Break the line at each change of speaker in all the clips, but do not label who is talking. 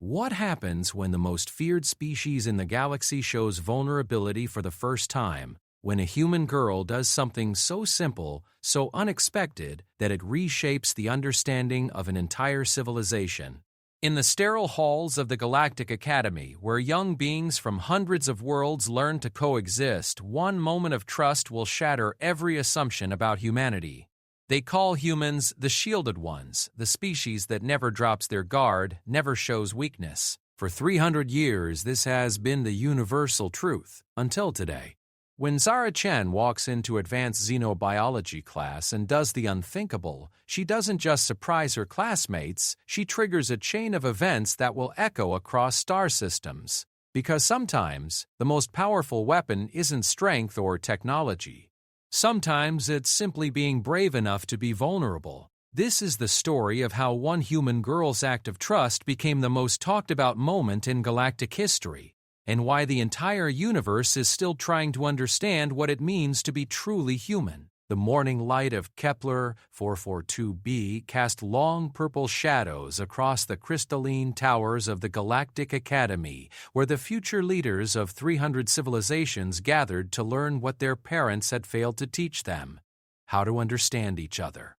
What happens when the most feared species in the galaxy shows vulnerability for the first time? When a human girl does something so simple, so unexpected, that it reshapes the understanding of an entire civilization. In the sterile halls of the Galactic Academy, where young beings from hundreds of worlds learn to coexist, one moment of trust will shatter every assumption about humanity. They call humans the shielded ones, the species that never drops their guard, never shows weakness. For 300 years, this has been the universal truth, until today. When Zara Chen walks into advanced xenobiology class and does the unthinkable, she doesn't just surprise her classmates, she triggers a chain of events that will echo across star systems. Because sometimes, the most powerful weapon isn't strength or technology. Sometimes it's simply being brave enough to be vulnerable. This is the story of how one human girl's act of trust became the most talked about moment in galactic history, and why the entire universe is still trying to understand what it means to be truly human. The morning light of Kepler 442b cast long purple shadows across the crystalline towers of the Galactic Academy, where the future leaders of 300 civilizations gathered to learn what their parents had failed to teach them: how to understand each other.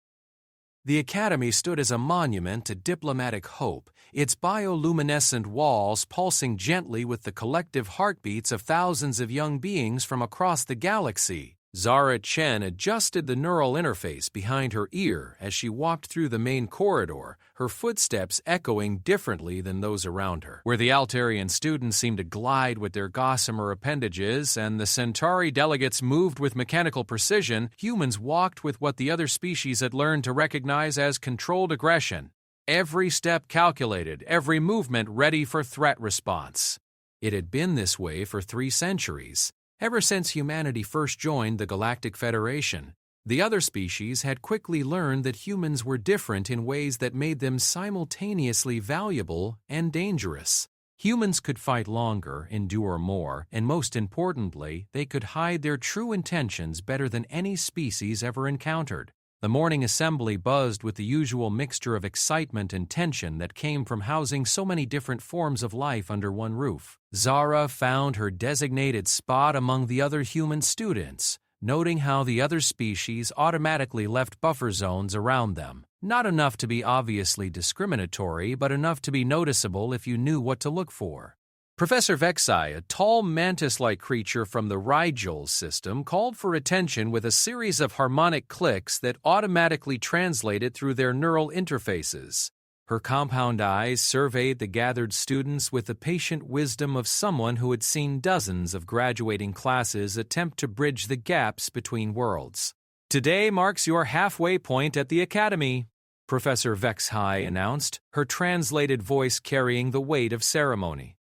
The Academy stood as a monument to diplomatic hope, its bioluminescent walls pulsing gently with the collective heartbeats of thousands of young beings from across the galaxy. Zara Chen adjusted the neural interface behind her ear as she walked through the main corridor, her footsteps echoing differently than those around her. Where the Altarian students seemed to glide with their gossamer appendages and the Centauri delegates moved with mechanical precision, humans walked with what the other species had learned to recognize as controlled aggression. Every step calculated, every movement ready for threat response. It had been this way for 3 centuries. Ever since humanity first joined the Galactic Federation, the other species had quickly learned that humans were different in ways that made them simultaneously valuable and dangerous. Humans could fight longer, endure more, and most importantly, they could hide their true intentions better than any species ever encountered. The morning assembly buzzed with the usual mixture of excitement and tension that came from housing so many different forms of life under one roof. Zara found her designated spot among the other human students, noting how the other species automatically left buffer zones around them. Not enough to be obviously discriminatory, but enough to be noticeable if you knew what to look for. Professor Vexai, a tall mantis-like creature from the Rigel system, called for attention with a series of harmonic clicks that automatically translated through their neural interfaces. Her compound eyes surveyed the gathered students with the patient wisdom of someone who had seen dozens of graduating classes attempt to bridge the gaps between worlds. "Today marks your halfway point at the Academy," Professor Vexai announced, her translated voice carrying the weight of ceremony.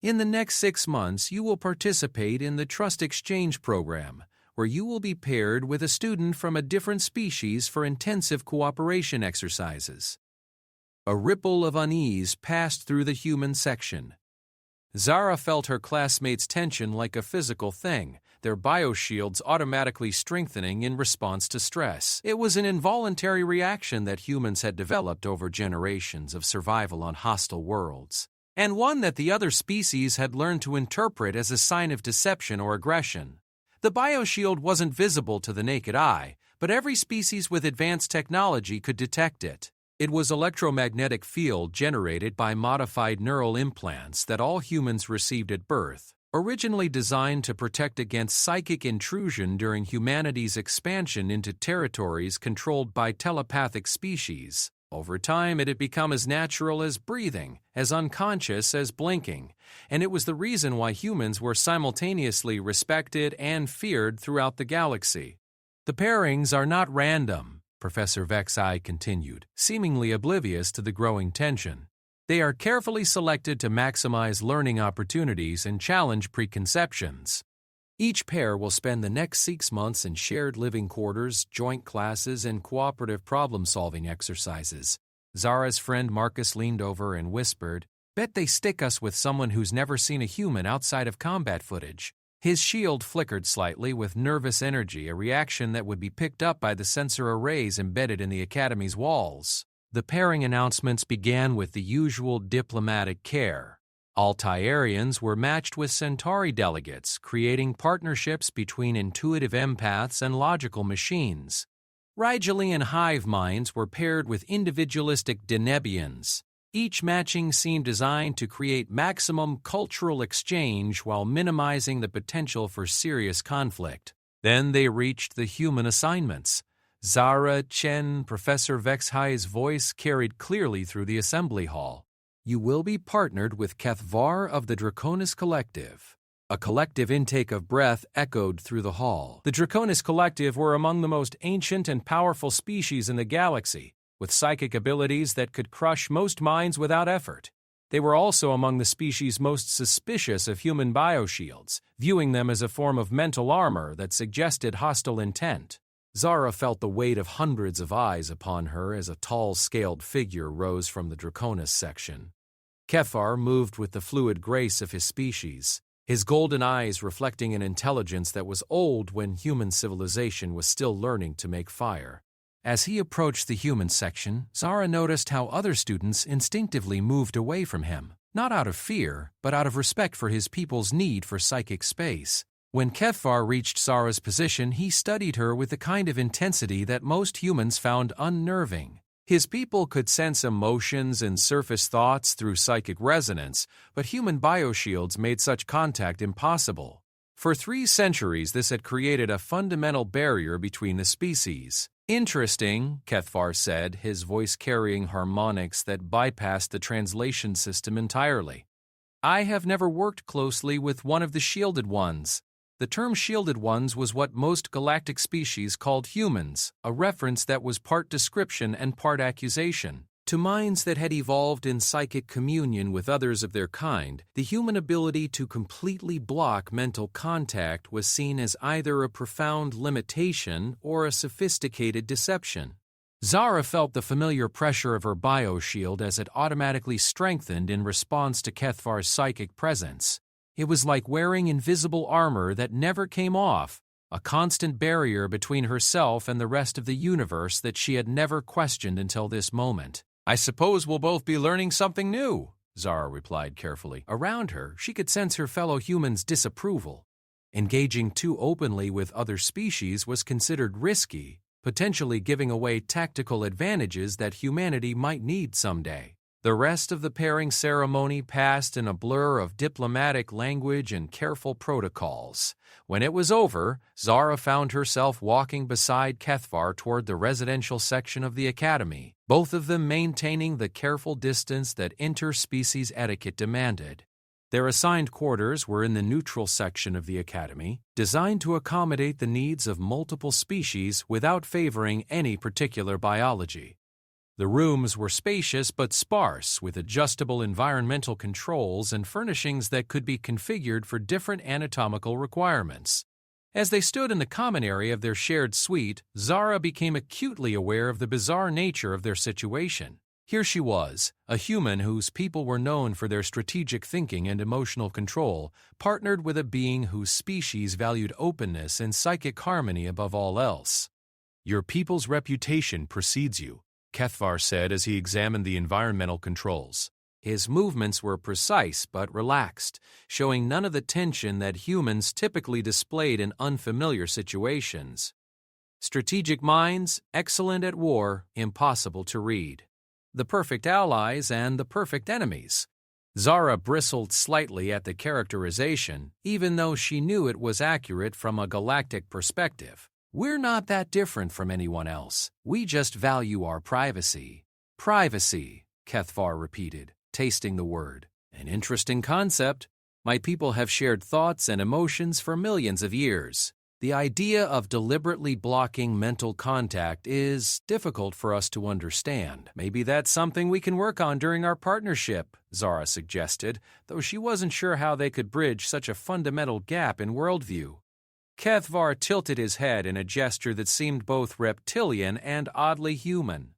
"In the next 6 months, you will participate in the Trust Exchange Program, where you will be paired with a student from a different species for intensive cooperation exercises." A ripple of unease passed through the human section. Zara felt her classmates' tension like a physical thing, their bioshields automatically strengthening in response to stress. It was an involuntary reaction that humans had developed over generations of survival on hostile worlds, and one that the other species had learned to interpret as a sign of deception or aggression. The bioshield wasn't visible to the naked eye, but every species with advanced technology could detect it. It was electromagnetic field generated by modified neural implants that all humans received at birth, originally designed to protect against psychic intrusion during humanity's expansion into territories controlled by telepathic species. Over time, it had become as natural as breathing, as unconscious as blinking, and it was the reason why humans were simultaneously respected and feared throughout the galaxy. "The pairings are not random," Professor Vexai continued, seemingly oblivious to the growing tension. "They are carefully selected to maximize learning opportunities and challenge preconceptions. Each pair will spend the next 6 months in shared living quarters, joint classes, and cooperative problem-solving exercises." Zara's friend Marcus leaned over and whispered, "Bet they stick us with someone who's never seen a human outside of combat footage." His shield flickered slightly with nervous energy, a reaction that would be picked up by the sensor arrays embedded in the Academy's walls. The pairing announcements began with the usual diplomatic care. Altaireans were matched with Centauri delegates, creating partnerships between intuitive empaths and logical machines. Rigelian hive minds were paired with individualistic Denebians. Each matching seemed designed to create maximum cultural exchange while minimizing the potential for serious conflict. Then they reached the human assignments. Zara Chen, Professor Vexhai's voice carried clearly through the assembly hall. You will be partnered with Kethvar of the Draconis Collective. A collective intake of breath echoed through the hall. The Draconis Collective were among the most ancient and powerful species in the galaxy, with psychic abilities that could crush most minds without effort. They were also among the species most suspicious of human bioshields, viewing them as a form of mental armor that suggested hostile intent. Zara felt the weight of hundreds of eyes upon her as a tall, scaled figure rose from the Draconis section. Kethvar moved with the fluid grace of his species, his golden eyes reflecting an intelligence that was old when human civilization was still learning to make fire. As he approached the human section, Zara noticed how other students instinctively moved away from him, not out of fear, but out of respect for his people's need for psychic space. When Kethvar reached Zara's position, he studied her with the kind of intensity that most humans found unnerving. His people could sense emotions and surface thoughts through psychic resonance, but human bioshields made such contact impossible. For 3 centuries, this had created a fundamental barrier between the species. Interesting, Kethvar said, his voice carrying harmonics that bypassed the translation system entirely. I have never worked closely with one of the shielded ones. The term shielded ones was what most galactic species called humans, a reference that was part description and part accusation. To minds that had evolved in psychic communion with others of their kind, the human ability to completely block mental contact was seen as either a profound limitation or a sophisticated deception. Zara felt the familiar pressure of her bioshield as it automatically strengthened in response to Kethvar's psychic presence. It was like wearing invisible armor that never came off, a constant barrier between herself and the rest of the universe that she had never questioned until this moment. I suppose we'll both be learning something new, Zara replied carefully. Around her, she could sense her fellow humans' disapproval. Engaging too openly with other species was considered risky, potentially giving away tactical advantages that humanity might need someday. The rest of the pairing ceremony passed in a blur of diplomatic language and careful protocols. When it was over, Zara found herself walking beside Kethvar toward the residential section of the academy, both of them maintaining the careful distance that interspecies etiquette demanded. Their assigned quarters were in the neutral section of the academy, designed to accommodate the needs of multiple species without favoring any particular biology. The rooms were spacious but sparse, with adjustable environmental controls and furnishings that could be configured for different anatomical requirements. As they stood in the common area of their shared suite, Zara became acutely aware of the bizarre nature of their situation. Here she was, a human whose people were known for their strategic thinking and emotional control, partnered with a being whose species valued openness and psychic harmony above all else. Your people's reputation precedes you, Kethvar said as he examined the environmental controls. His movements were precise but relaxed, showing none of the tension that humans typically displayed in unfamiliar situations. Strategic minds, excellent at war, impossible to read. The perfect allies and the perfect enemies. Zara bristled slightly at the characterization, even though she knew it was accurate from a galactic perspective. We're not that different from anyone else. We just value our privacy. Privacy, Kethvar repeated, tasting the word. An interesting concept. My people have shared thoughts and emotions for millions of years. The idea of deliberately blocking mental contact is difficult for us to understand. Maybe that's something we can work on during our partnership, Zara suggested, though she wasn't sure how they could bridge such a fundamental gap in worldview. Kethvar tilted his head in a gesture that seemed both reptilian and oddly human.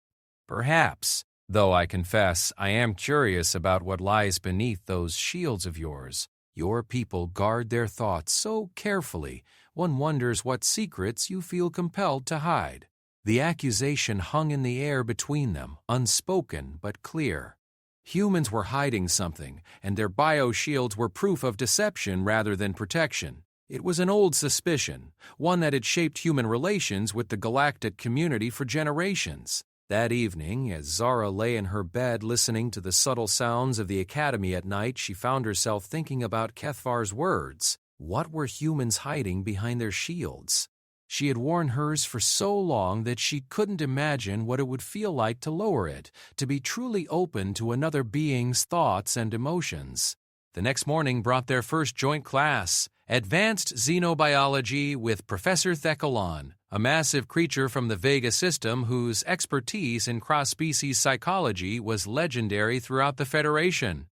Perhaps, though I confess I am curious about what lies beneath those shields of yours. Your people guard their thoughts so carefully, one wonders what secrets you feel compelled to hide. The accusation hung in the air between them, unspoken but clear. Humans were hiding something, and their bioshields were proof of deception rather than protection. It was an old suspicion, one that had shaped human relations with the galactic community for generations. That evening, as Zara lay in her bed listening to the subtle sounds of the academy at night, she found herself thinking about Kethvar's words. What were humans hiding behind their shields? She had worn hers for so long that she couldn't imagine what it would feel like to lower it, to be truly open to another being's thoughts and emotions. The next morning brought their first joint class, Advanced Xenobiology with Professor Thekalon, a massive creature from the Vega system whose expertise in cross-species psychology was legendary throughout the Federation.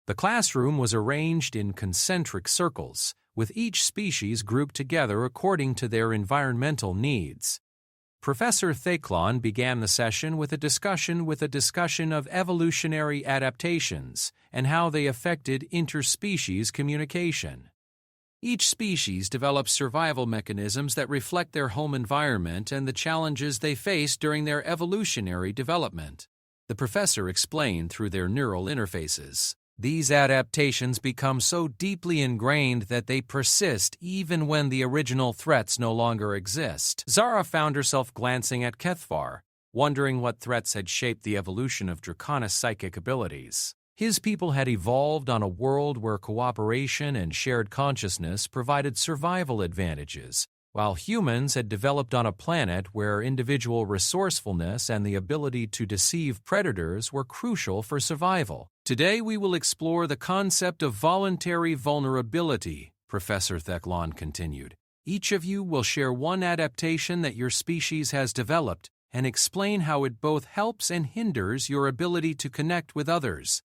The classroom was arranged in concentric circles, with each species grouped together according to their environmental needs. Professor Theklon began the session with a discussion of evolutionary adaptations and how they affected interspecies communication. Each species develops survival mechanisms that reflect their home environment and the challenges they face during their evolutionary development. The professor explained through their neural interfaces. These adaptations become so deeply ingrained that they persist even when the original threats no longer exist. Zara found herself glancing at Kethvar, wondering what threats had shaped the evolution of Draconis' psychic abilities. His people had evolved on a world where cooperation and shared consciousness provided survival advantages, while humans had developed on a planet where individual resourcefulness and the ability to deceive predators were crucial for survival. Today we will explore the concept of voluntary vulnerability, Professor Theklon continued. Each of you will share one adaptation that your species has developed and explain how it both helps and hinders your ability to connect with others.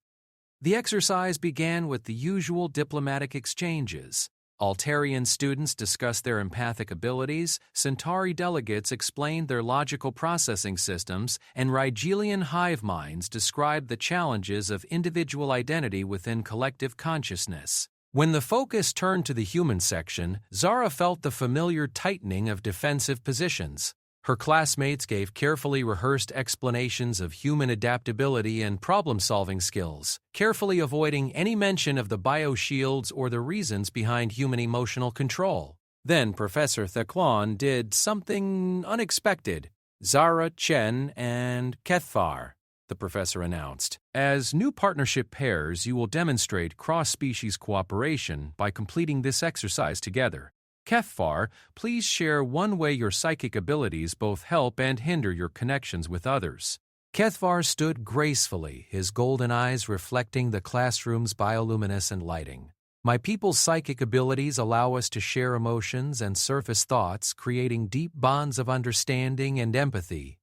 The exercise began with the usual diplomatic exchanges. Altarian students discussed their empathic abilities, Centauri delegates explained their logical processing systems, and Rigelian hive minds described the challenges of individual identity within collective consciousness. When the focus turned to the human section, Zara felt the familiar tightening of defensive positions. Her classmates gave carefully rehearsed explanations of human adaptability and problem-solving skills, carefully avoiding any mention of the bioshields or the reasons behind human emotional control. Then Professor Theklon did something unexpected. Zara, Chen, and Kethvar, the professor announced. As new partnership pairs, you will demonstrate cross-species cooperation by completing this exercise together. Kethvar, please share one way your psychic abilities both help and hinder your connections with others. Kethvar stood gracefully, his golden eyes reflecting the classroom's bioluminescent lighting. My people's psychic abilities allow us to share emotions and surface thoughts, creating deep bonds of understanding and empathy.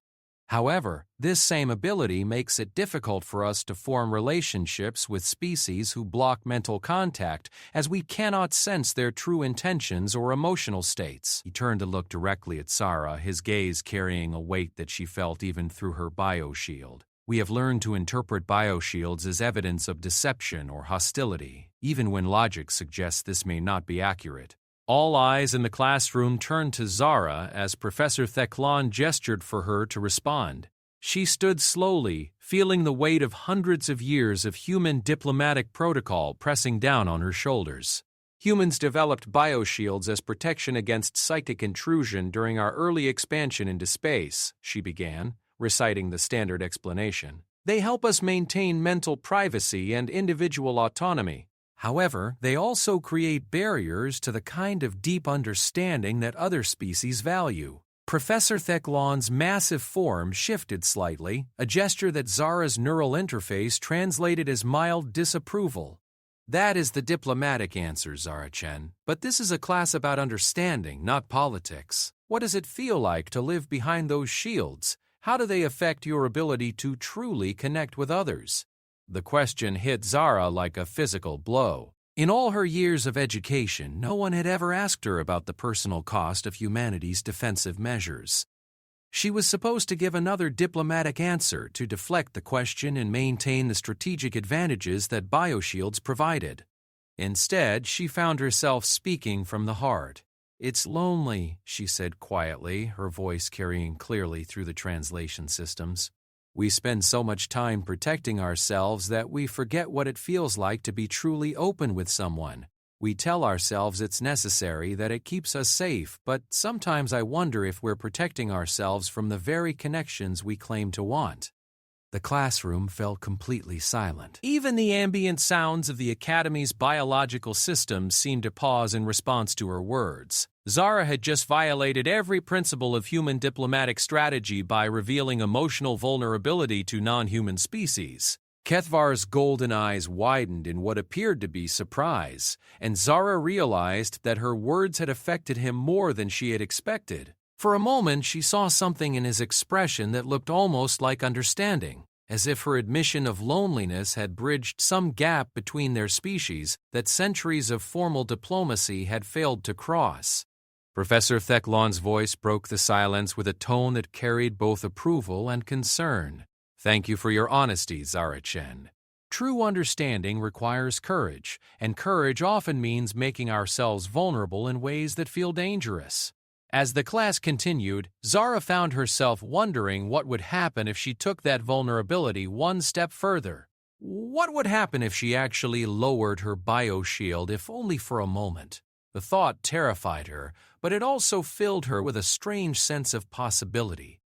However, this same ability makes it difficult for us to form relationships with species who block mental contact, as we cannot sense their true intentions or emotional states. He turned to look directly at Zara, his gaze carrying a weight that she felt even through her bioshield. We have learned to interpret bioshields as evidence of deception or hostility, even when logic suggests this may not be accurate. All eyes in the classroom turned to Zara as Professor Theklon gestured for her to respond. She stood slowly, feeling the weight of hundreds of years of human diplomatic protocol pressing down on her shoulders. Humans developed bioshields as protection against psychic intrusion during our early expansion into space, she began, reciting the standard explanation. They help us maintain mental privacy and individual autonomy. However, they also create barriers to the kind of deep understanding that other species value. Professor Theklon's massive form shifted slightly, a gesture that Zara's neural interface translated as mild disapproval. That is the diplomatic answer, Zara-Chen. But this is a class about understanding, not politics. What does it feel like to live behind those shields? How do they affect your ability to truly connect with others? The question hit Zara like a physical blow. In all her years of education, no one had ever asked her about the personal cost of humanity's defensive measures. She was supposed to give another diplomatic answer to deflect the question and maintain the strategic advantages that bioshields provided. Instead, she found herself speaking from the heart. "It's lonely," she said quietly, her voice carrying clearly through the translation systems. "We spend so much time protecting ourselves that we forget what it feels like to be truly open with someone. We tell ourselves it's necessary, that it keeps us safe, but sometimes I wonder if we're protecting ourselves from the very connections we claim to want." The classroom fell completely silent. Even the ambient sounds of the Academy's biological systems seemed to pause in response to her words. Zara had just violated every principle of human diplomatic strategy by revealing emotional vulnerability to non-human species. Kethvar's golden eyes widened in what appeared to be surprise, and Zara realized that her words had affected him more than she had expected. For a moment, she saw something in his expression that looked almost like understanding, as if her admission of loneliness had bridged some gap between their species that centuries of formal diplomacy had failed to cross. Professor Thecklon's voice broke the silence with a tone that carried both approval and concern. "Thank you for your honesty, Zara Chen. True understanding requires courage, and courage often means making ourselves vulnerable in ways that feel dangerous." As the class continued, Zara found herself wondering what would happen if she took that vulnerability one step further. What would happen if she actually lowered her bioshield, if only for a moment? The thought terrified her, but it also filled her with a strange sense of possibility.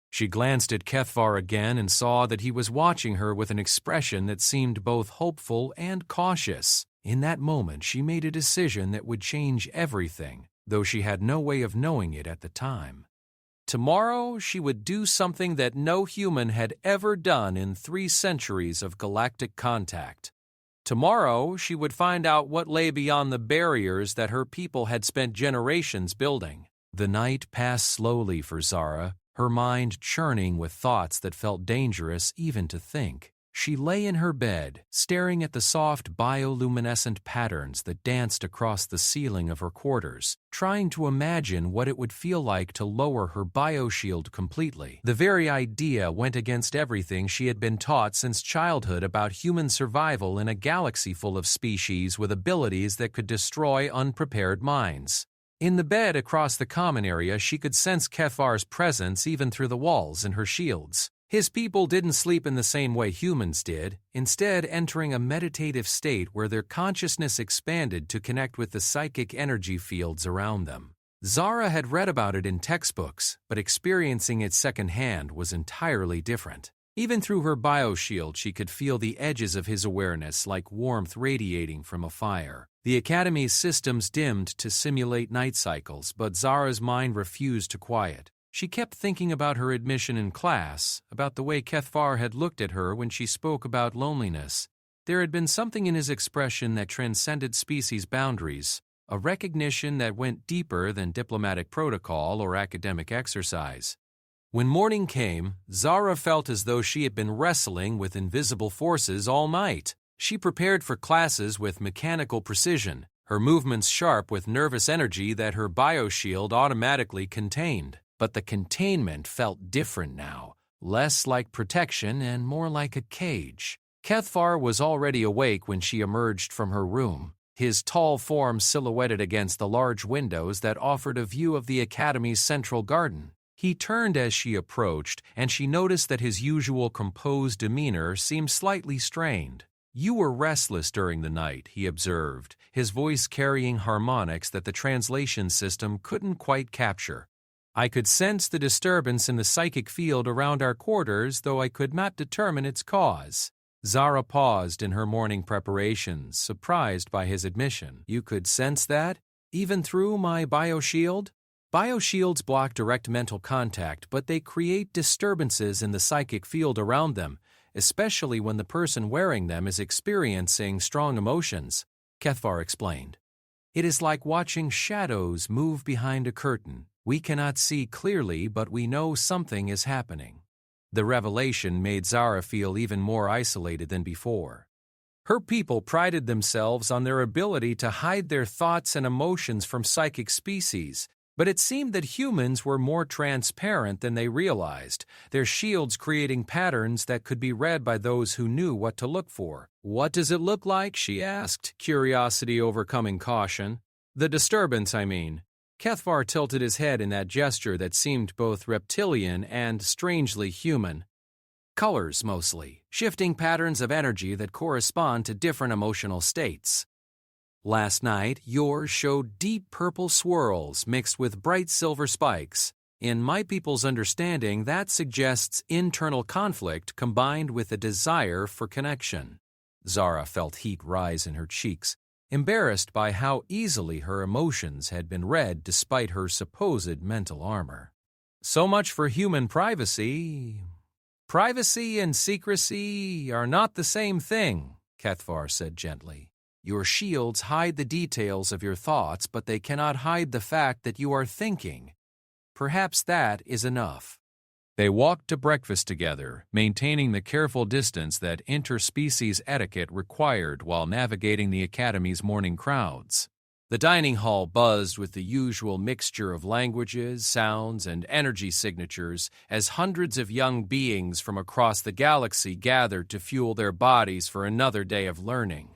She glanced at Kethvar again and saw that he was watching her with an expression that seemed both hopeful and cautious. In that moment, she made a decision that would change everything, though she had no way of knowing it at the time. Tomorrow, she would do something that no human had ever done in 3 centuries of galactic contact. Tomorrow, she would find out what lay beyond the barriers that her people had spent generations building. The night passed slowly for Zara, her mind churning with thoughts that felt dangerous even to think. She lay in her bed, staring at the soft bioluminescent patterns that danced across the ceiling of her quarters, trying to imagine what it would feel like to lower her bioshield completely. The very idea went against everything she had been taught since childhood about human survival in a galaxy full of species with abilities that could destroy unprepared minds. In the bed across the common area, she could sense Kethvar's presence even through the walls and her shields. His people didn't sleep in the same way humans did, instead entering a meditative state where their consciousness expanded to connect with the psychic energy fields around them. Zara had read about it in textbooks, but experiencing it secondhand was entirely different. Even through her bioshield, she could feel the edges of his awareness like warmth radiating from a fire. The Academy's systems dimmed to simulate night cycles, but Zara's mind refused to quiet. She kept thinking about her admission in class, about the way Kethvar had looked at her when she spoke about loneliness. There had been something in his expression that transcended species boundaries, a recognition that went deeper than diplomatic protocol or academic exercise. When morning came, Zara felt as though she had been wrestling with invisible forces all night. She prepared for classes with mechanical precision, her movements sharp with nervous energy that her bioshield automatically contained. But the containment felt different now, less like protection and more like a cage. Kethvar was already awake when she emerged from her room, his tall form silhouetted against the large windows that offered a view of the Academy's central garden. He turned as she approached, and she noticed that his usual composed demeanor seemed slightly strained. "You were restless during the night," he observed, his voice carrying harmonics that the translation system couldn't quite capture. "I could sense the disturbance in the psychic field around our quarters, though I could not determine its cause." Zara paused in her morning preparations, surprised by his admission. "You could sense that? Even through my bioshield?" Bioshields block direct mental contact, but they create disturbances in the psychic field around them, especially when the person wearing them is experiencing strong emotions, Kethvar explained. "It is like watching shadows move behind a curtain. We cannot see clearly, but we know something is happening." The revelation made Zara feel even more isolated than before. Her people prided themselves on their ability to hide their thoughts and emotions from psychic species, but it seemed that humans were more transparent than they realized, their shields creating patterns that could be read by those who knew what to look for. "What does it look like?" she asked, curiosity overcoming caution. "The disturbance, I mean." Kethvar tilted his head in that gesture that seemed both reptilian and strangely human. Colors, mostly, shifting patterns of energy that correspond to different emotional states. Last night, yours showed deep purple swirls mixed with bright silver spikes. In my people's understanding, that suggests internal conflict combined with a desire for connection. Zara felt heat rise in her cheeks, embarrassed by how easily her emotions had been read despite her supposed mental armor. So much for human privacy. Privacy and secrecy are not the same thing, Kethvar said gently. Your shields hide the details of your thoughts, but they cannot hide the fact that you are thinking. Perhaps that is enough. They walked to breakfast together, maintaining the careful distance that interspecies etiquette required while navigating the Academy's morning crowds. The dining hall buzzed with the usual mixture of languages, sounds, and energy signatures as hundreds of young beings from across the galaxy gathered to fuel their bodies for another day of learning.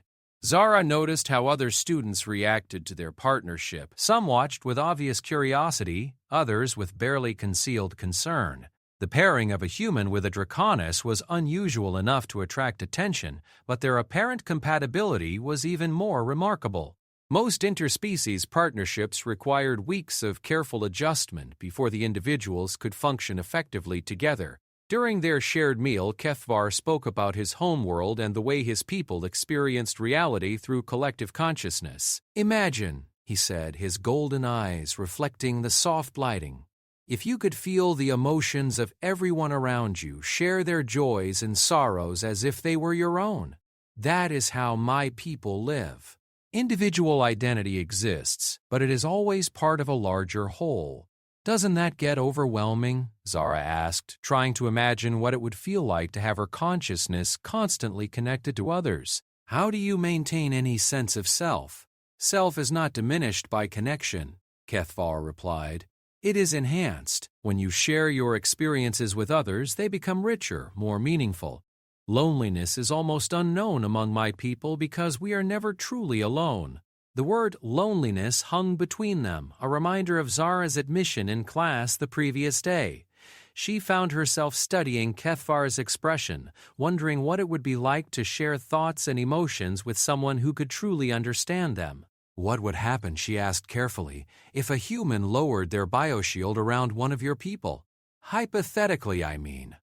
Zara noticed how other students reacted to their partnership. Some watched with obvious curiosity, others with barely concealed concern. The pairing of a human with a draconis was unusual enough to attract attention, but their apparent compatibility was even more remarkable. Most interspecies partnerships required weeks of careful adjustment before the individuals could function effectively together. During their shared meal, Kethvar spoke about his homeworld and the way his people experienced reality through collective consciousness. Imagine, he said, his golden eyes reflecting the soft lighting. If you could feel the emotions of everyone around you, share their joys and sorrows as if they were your own. That is how my people live. Individual identity exists, but it is always part of a larger whole. Doesn't that get overwhelming? Zara asked, trying to imagine what it would feel like to have her consciousness constantly connected to others. How do you maintain any sense of self? Self is not diminished by connection, Kethvar replied. It is enhanced. When you share your experiences with others, they become richer, more meaningful. Loneliness is almost unknown among my people because we are never truly alone. The word loneliness hung between them, a reminder of Zara's admission in class the previous day. She found herself studying Kethvar's expression, wondering what it would be like to share thoughts and emotions with someone who could truly understand them. What would happen, she asked carefully, if a human lowered their bioshield around one of your people? Hypothetically, I mean.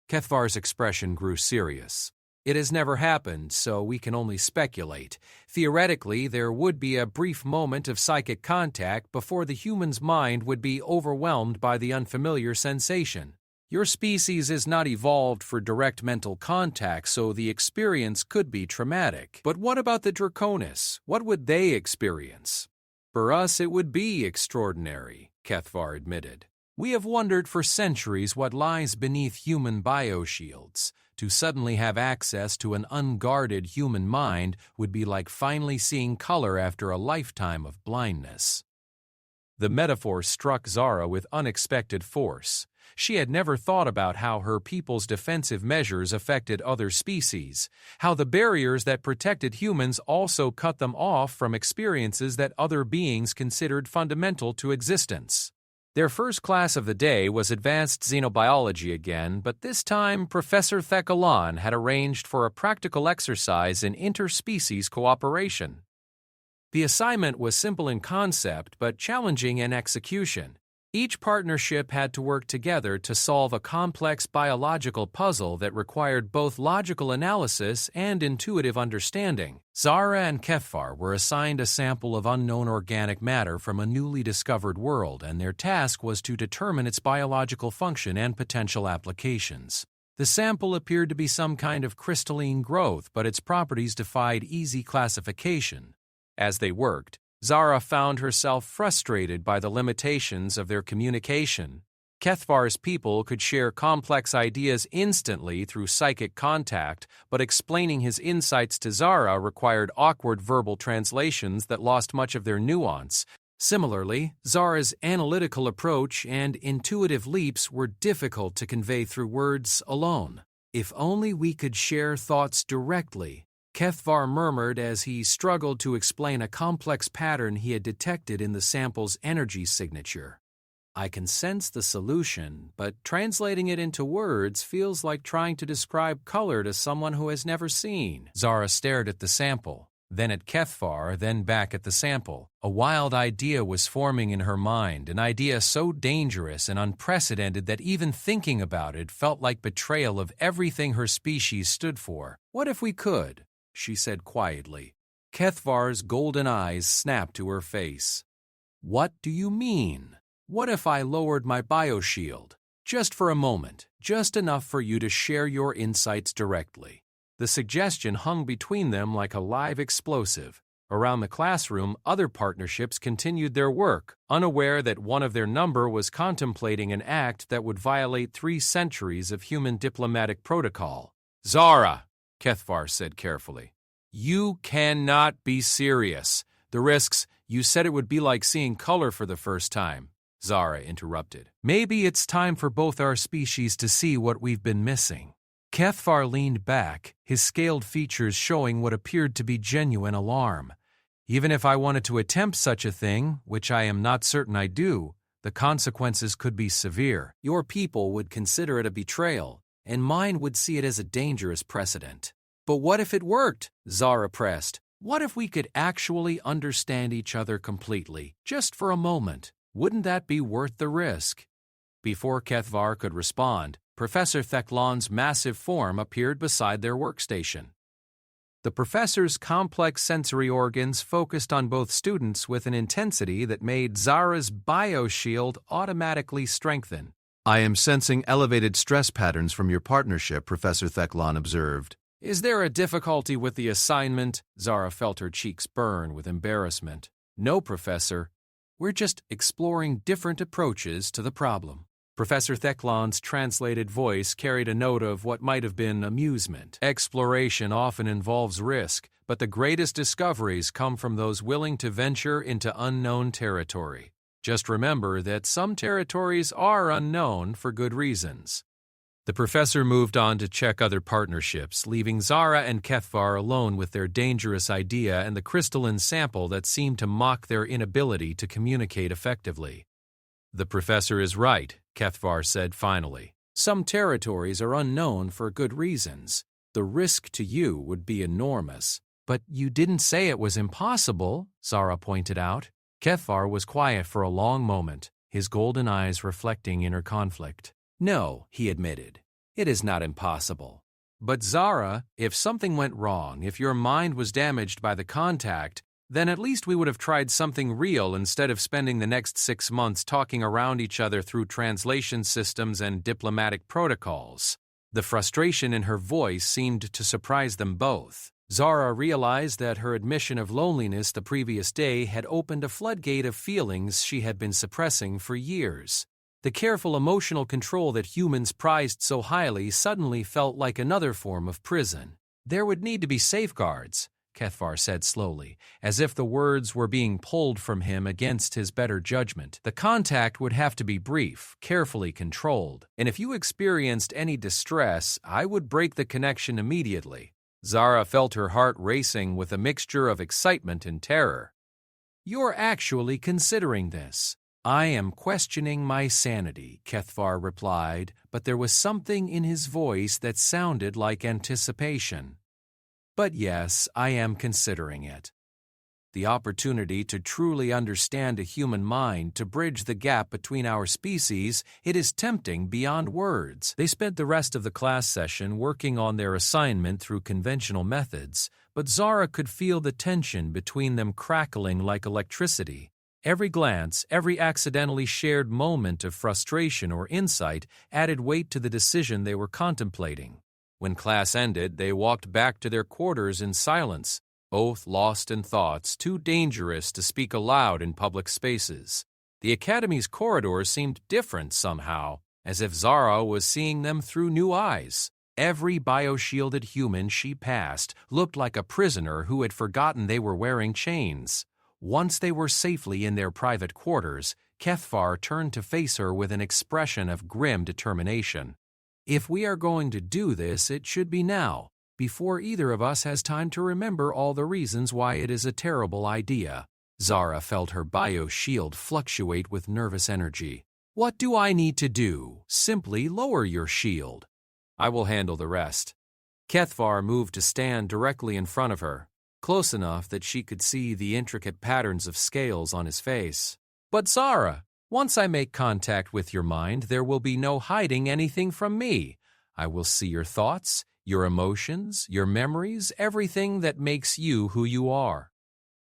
Kethvar's expression grew serious. It has never happened, so we can only speculate. Theoretically, there would be a brief moment of psychic contact before the human's mind would be overwhelmed by the unfamiliar sensation. Your species is not evolved for direct mental contact, so the experience could be traumatic. But what about the Draconis? What would they experience? For us, it would be extraordinary, Kethvar admitted. We have wondered for centuries what lies beneath human bioshields. To suddenly have access to an unguarded human mind would be like finally seeing color after a lifetime of blindness. The metaphor struck Zara with unexpected force. She had never thought about how her people's defensive measures affected other species, how the barriers that protected humans also cut them off from experiences that other beings considered fundamental to existence. Their first class of the day was advanced xenobiology again, but this time Professor Thekalan had arranged for a practical exercise in interspecies cooperation. The assignment was simple in concept but challenging in execution. Each partnership had to work together to solve a complex biological puzzle that required both logical analysis and intuitive understanding. Zara and Kethvar were assigned a sample of unknown organic matter from a newly discovered world, and their task was to determine its biological function and potential applications. The sample appeared to be some kind of crystalline growth, but its properties defied easy classification. As they worked, Zara found herself frustrated by the limitations of their communication. Kethvar's people could share complex ideas instantly through psychic contact, but explaining his insights to Zara required awkward verbal translations that lost much of their nuance. Similarly, Zara's analytical approach and intuitive leaps were difficult to convey through words alone. If only we could share thoughts directly, Kethvar murmured as he struggled to explain a complex pattern he had detected in the sample's energy signature. I can sense the solution, but translating it into words feels like trying to describe color to someone who has never seen. Zara stared at the sample, then at Kethvar, then back at the sample. A wild idea was forming in her mind, an idea so dangerous and unprecedented that even thinking about it felt like betrayal of everything her species stood for. "What if we could?" she said quietly. Kethvar's golden eyes snapped to her face. "What do you mean? What if I lowered my bioshield? Just for a moment, just enough for you to share your insights directly." The suggestion hung between them like a live explosive. Around the classroom, other partnerships continued their work, unaware that one of their number was contemplating an act that would violate 3 centuries of human diplomatic protocol. "Zara," Kethvar said carefully, "you cannot be serious. The risks, you said it would be like seeing color for the first time." Zara interrupted. "Maybe it's time for both our species to see what we've been missing." Kethvar leaned back, his scaled features showing what appeared to be genuine alarm. "Even if I wanted to attempt such a thing, which I am not certain I do, the consequences could be severe. Your people would consider it a betrayal, and mine would see it as a dangerous precedent." "But what if it worked?" Zara pressed. "What if we could actually understand each other completely, just for a moment? Wouldn't that be worth the risk?" Before Kethvar could respond, Professor Theklan's massive form appeared beside their workstation. The professor's complex sensory organs focused on both students with an intensity that made Zara's bioshield automatically strengthen. "I am sensing elevated stress patterns from your partnership," Professor Theklan observed. "Is there a difficulty with the assignment?" Zara felt her cheeks burn with embarrassment. "No, Professor. We're just exploring different approaches to the problem." Professor Theklan's translated voice carried a note of what might have been amusement. "Exploration often involves risk, but the greatest discoveries come from those willing to venture into unknown territory. Just remember that some territories are unknown for good reasons." The professor moved on to check other partnerships, leaving Zara and Kethvar alone with their dangerous idea and the crystalline sample that seemed to mock their inability to communicate effectively. "The professor is right," Kethvar said finally. "Some territories are unknown for good reasons. The risk to you would be enormous." "But you didn't say it was impossible," Zara pointed out. Kethvar was quiet for a long moment, his golden eyes reflecting inner conflict. "No," he admitted, "it is not impossible. But Zara, if something went wrong, if your mind was damaged by the contact, then at least we would have tried something real instead of spending the next 6 months talking around each other through translation systems and diplomatic protocols." The frustration in her voice seemed to surprise them both. Zara realized that her admission of loneliness the previous day had opened a floodgate of feelings she had been suppressing for years. The careful emotional control that humans prized so highly suddenly felt like another form of prison. "There would need to be safeguards," Kethvar said slowly, as if the words were being pulled from him against his better judgment. "The contact would have to be brief, carefully controlled, and if you experienced any distress, I would break the connection immediately." Zara felt her heart racing with a mixture of excitement and terror. "You're actually considering this?" "I am questioning my sanity," Kethvar replied, but there was something in his voice that sounded like anticipation. "But yes, I am considering it. The opportunity to truly understand a human mind, to bridge the gap between our species, it is tempting beyond words." They spent the rest of the class session working on their assignment through conventional methods, but Zara could feel the tension between them crackling like electricity. Every glance, every accidentally shared moment of frustration or insight added weight to the decision they were contemplating. When class ended, they walked back to their quarters in silence, both lost in thoughts too dangerous to speak aloud in public spaces. The academy's corridors seemed different somehow, as if Zara was seeing them through new eyes. Every bioshielded human she passed looked like a prisoner who had forgotten they were wearing chains. Once they were safely in their private quarters, Kethvar turned to face her with an expression of grim determination. "If we are going to do this, it should be now, before either of us has time to remember all the reasons why it is a terrible idea. Zara felt her bio-shield fluctuate with nervous energy. What do I need to do? Simply lower your shield. I will handle the rest. Kethvar moved to stand directly in front of her, close enough that she could see the intricate patterns of scales on his face. But Zara, once I make contact with your mind, there will be no hiding anything from me. I will see your thoughts, your emotions, your memories, everything that makes you who you are.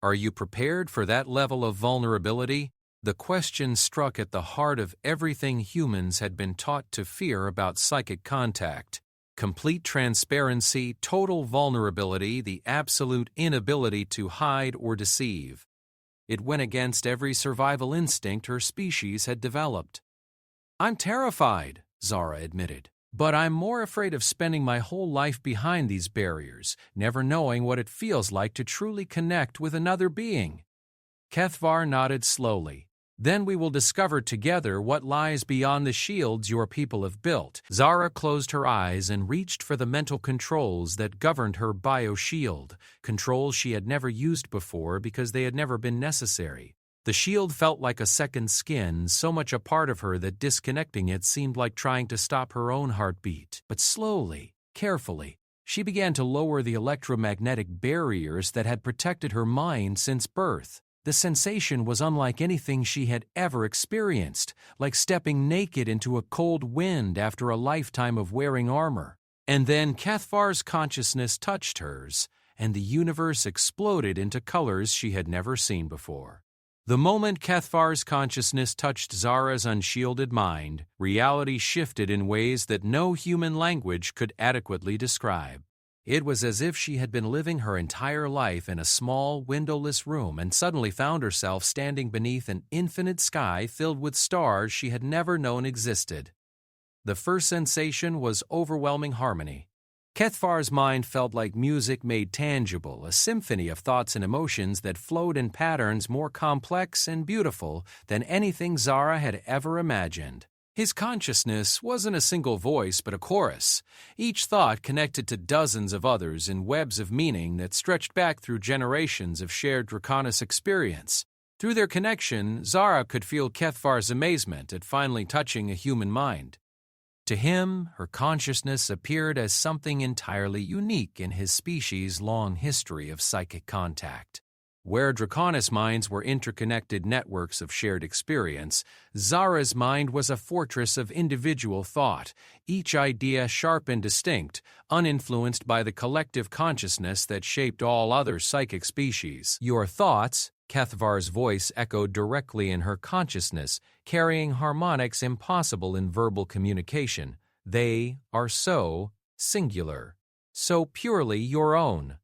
Are you prepared for that level of vulnerability? The question struck at the heart of everything humans had been taught to fear about psychic contact. Complete transparency, total vulnerability, the absolute inability to hide or deceive. It went against every survival instinct her species had developed. I'm terrified, Zara admitted, but I'm more afraid of spending my whole life behind these barriers, never knowing what it feels like to truly connect with another being. Kethvar nodded slowly. Then we will discover together what lies beyond the shields your people have built. Zara closed her eyes and reached for the mental controls that governed her bio-shield, controls she had never used before because they had never been necessary. The shield felt like a second skin, so much a part of her that disconnecting it seemed like trying to stop her own heartbeat. But slowly, carefully, she began to lower the electromagnetic barriers that had protected her mind since birth. The sensation was unlike anything she had ever experienced, like stepping naked into a cold wind after a lifetime of wearing armor. And then Kethvar's consciousness touched hers, and the universe exploded into colors she had never seen before. The moment Kethvar's consciousness touched Zara's unshielded mind, reality shifted in ways that no human language could adequately describe. It was as if she had been living her entire life in a small, windowless room and suddenly found herself standing beneath an infinite sky filled with stars she had never known existed. The first sensation was overwhelming harmony. Kethvar's mind felt like music made tangible, a symphony of thoughts and emotions that flowed in patterns more complex and beautiful than anything Zara had ever imagined. His consciousness wasn't a single voice but a chorus, each thought connected to dozens of others in webs of meaning that stretched back through generations of shared Draconis experience. Through their connection, Zara could feel Kethvar's amazement at finally touching a human mind. To him, her consciousness appeared as something entirely unique in his species' long history of psychic contact. Where Draconis minds were interconnected networks of shared experience, Zara's mind was a fortress of individual thought, each idea sharp and distinct, uninfluenced by the collective consciousness that shaped all other psychic species. Your thoughts, Kethvar's voice echoed directly in her consciousness, carrying harmonics impossible in verbal communication. They are so singular, so purely your own.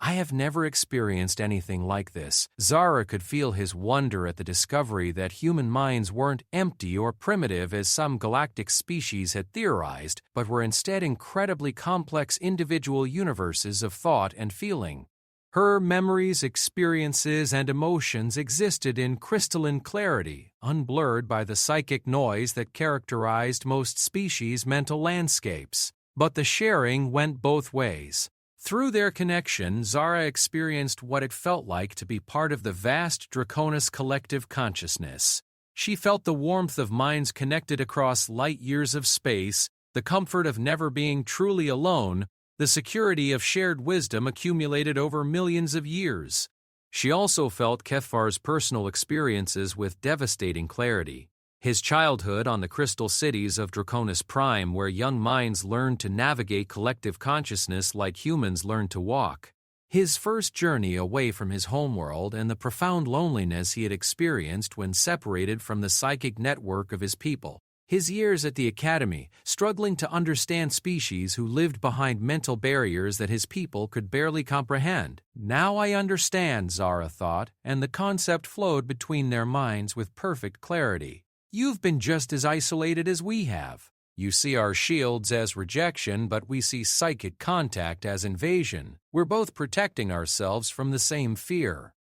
I have never experienced anything like this. Zara could feel his wonder at the discovery that human minds weren't empty or primitive as some galactic species had theorized, but were instead incredibly complex individual universes of thought and feeling. Her memories, experiences, and emotions existed in crystalline clarity, unblurred by the psychic noise that characterized most species' mental landscapes. But the sharing went both ways. Through their connection, Zara experienced what it felt like to be part of the vast Draconis collective consciousness. She felt the warmth of minds connected across light years of space, the comfort of never being truly alone, the security of shared wisdom accumulated over millions of years. She also felt Kethvar's personal experiences with devastating clarity. His childhood on the crystal cities of Draconis Prime, where young minds learned to navigate collective consciousness like humans learn to walk. His first journey away from his homeworld and the profound loneliness he had experienced when separated from the psychic network of his people. His years at the academy, struggling to understand species who lived behind mental barriers that his people could barely comprehend. Now I understand, Zara thought, and the concept flowed between their minds with perfect clarity. You've been just as isolated as we have. You see our shields as rejection, but we see psychic contact as invasion. We're both protecting ourselves from the same fear.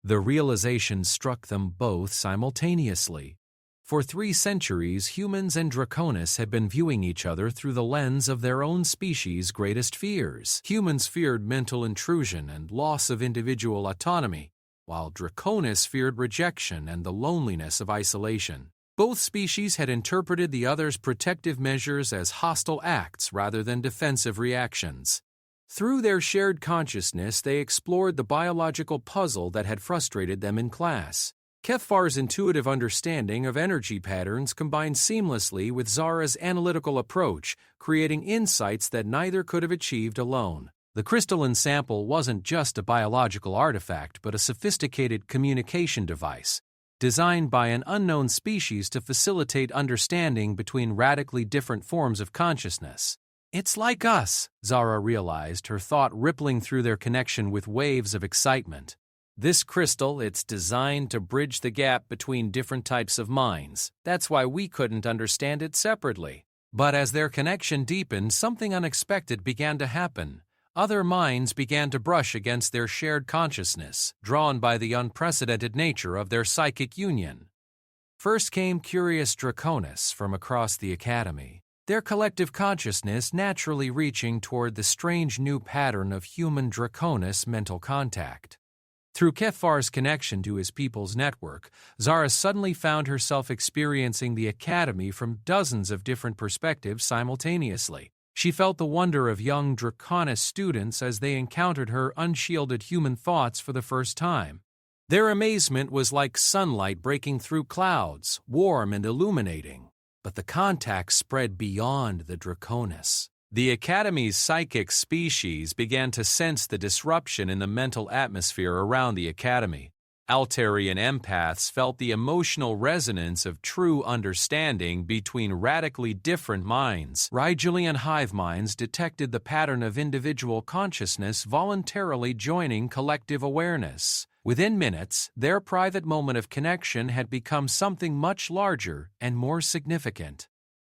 The realization struck them both simultaneously. For 3 centuries, humans and Draconis had been viewing each other through the lens of their own species' greatest fears. Humans feared mental intrusion and loss of individual autonomy, while Draconis feared rejection and the loneliness of isolation. Both species had interpreted the other's protective measures as hostile acts rather than defensive reactions. Through their shared consciousness, they explored the biological puzzle that had frustrated them in class. Keffar's intuitive understanding of energy patterns combined seamlessly with Zara's analytical approach, creating insights that neither could have achieved alone. The crystalline sample wasn't just a biological artifact, but a sophisticated communication device, designed by an unknown species to facilitate understanding between radically different forms of consciousness. "It's like us," Zara realized, her thought rippling through their connection with waves of excitement. "This crystal, it's designed to bridge the gap between different types of minds. That's why we couldn't understand it separately." But as their connection deepened, something unexpected began to happen. Other minds began to brush against their shared consciousness, drawn by the unprecedented nature of their psychic union. First came curious Draconis from across the academy, their collective consciousness naturally reaching toward the strange new pattern of human-Draconis mental contact. Through Keffar's connection to his people's network, Zara suddenly found herself experiencing the academy from dozens of different perspectives simultaneously. She felt the wonder of young Draconis students as they encountered her unshielded human thoughts for the first time. Their amazement was like sunlight breaking through clouds, warm and illuminating. But the contact spread beyond the Draconis. The Academy's psychic species began to sense the disruption in the mental atmosphere around the Academy. Altarian empaths felt the emotional resonance of true understanding between radically different minds. Rigelian hive minds detected the pattern of individual consciousness voluntarily joining collective awareness. Within minutes, their private moment of connection had become something much larger and more significant.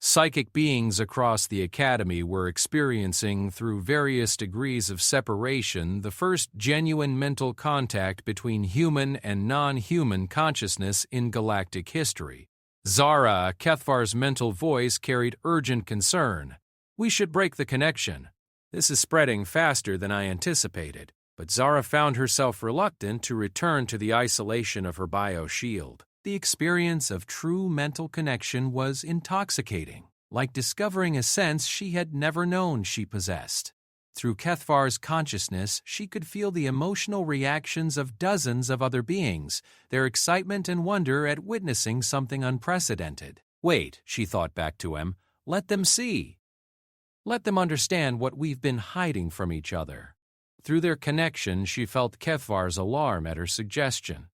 Psychic beings across the Academy were experiencing, through various degrees of separation, the first genuine mental contact between human and non-human consciousness in galactic history. Zara, Keffar's mental voice, carried urgent concern. "We should break the connection. This is spreading faster than I anticipated." But Zara found herself reluctant to return to the isolation of her bio-shield. The experience of true mental connection was intoxicating, like discovering a sense she had never known she possessed. Through Keffar's consciousness, she could feel the emotional reactions of dozens of other beings, their excitement and wonder at witnessing something unprecedented. "Wait," she thought back to him, "let them see. Let them understand what we've been hiding from each other." Through their connection, she felt Keffar's alarm at her suggestion.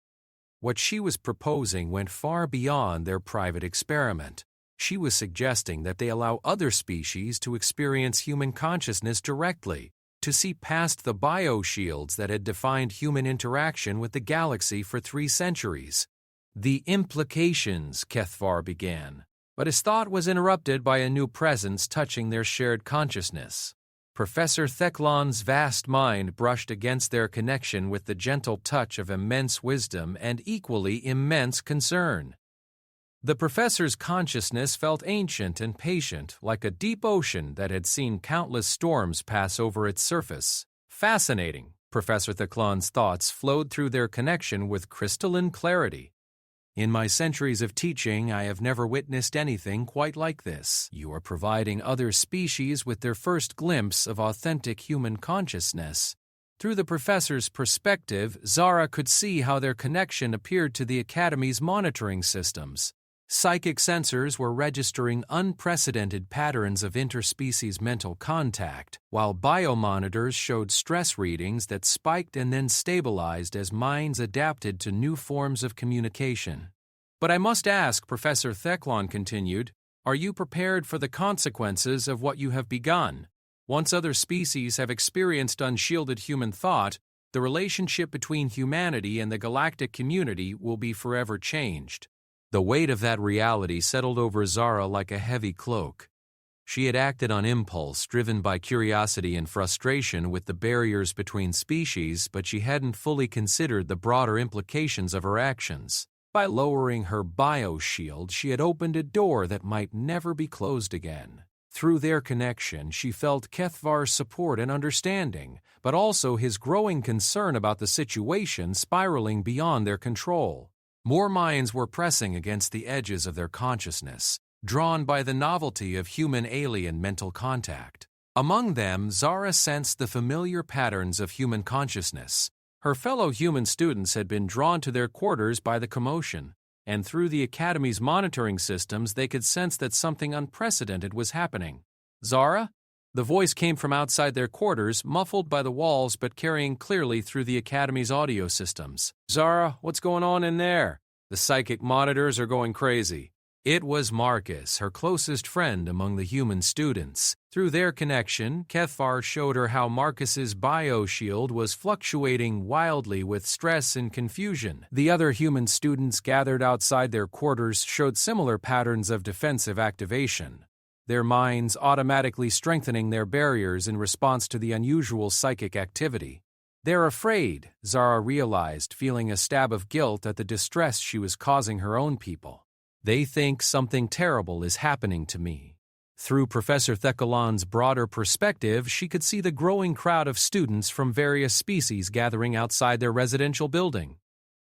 What she was proposing went far beyond their private experiment. She was suggesting that they allow other species to experience human consciousness directly, to see past the bio-shields that had defined human interaction with the galaxy for 3 centuries. "The implications," Kefar began, but his thought was interrupted by a new presence touching their shared consciousness. Professor Theclon's vast mind brushed against their connection with the gentle touch of immense wisdom and equally immense concern. The professor's consciousness felt ancient and patient, like a deep ocean that had seen countless storms pass over its surface. "Fascinating," Professor Theclon's thoughts flowed through their connection with crystalline clarity. "In my centuries of teaching, I have never witnessed anything quite like this. You are providing other species with their first glimpse of authentic human consciousness." Through the professor's perspective, Zara could see how their connection appeared to the Academy's monitoring systems. Psychic sensors were registering unprecedented patterns of interspecies mental contact, while biomonitors showed stress readings that spiked and then stabilized as minds adapted to new forms of communication. "But I must ask," Professor Theclon continued, "are you prepared for the consequences of what you have begun? Once other species have experienced unshielded human thought, the relationship between humanity and the galactic community will be forever changed." The weight of that reality settled over Zara like a heavy cloak. She had acted on impulse, driven by curiosity and frustration with the barriers between species, but she hadn't fully considered the broader implications of her actions. By lowering her bioshield, she had opened a door that might never be closed again. Through their connection, she felt Kethvar's support and understanding, but also his growing concern about the situation spiraling beyond their control. More minds were pressing against the edges of their consciousness, drawn by the novelty of human-alien mental contact. Among them, Zara sensed the familiar patterns of human consciousness. Her fellow human students had been drawn to their quarters by the commotion, and through the Academy's monitoring systems they could sense that something unprecedented was happening. "Zara?" The voice came from outside their quarters, muffled by the walls but carrying clearly through the Academy's audio systems. "Zara, what's going on in there? The psychic monitors are going crazy." It was Marcus, her closest friend among the human students. Through their connection, Kethvar showed her how Marcus's bioshield was fluctuating wildly with stress and confusion. The other human students gathered outside their quarters showed similar patterns of defensive activation, their minds automatically strengthening their barriers in response to the unusual psychic activity. "They're afraid," Zara realized, feeling a stab of guilt at the distress she was causing her own people. "They think something terrible is happening to me." Through Professor Thekkalon's broader perspective, she could see the growing crowd of students from various species gathering outside their residential building.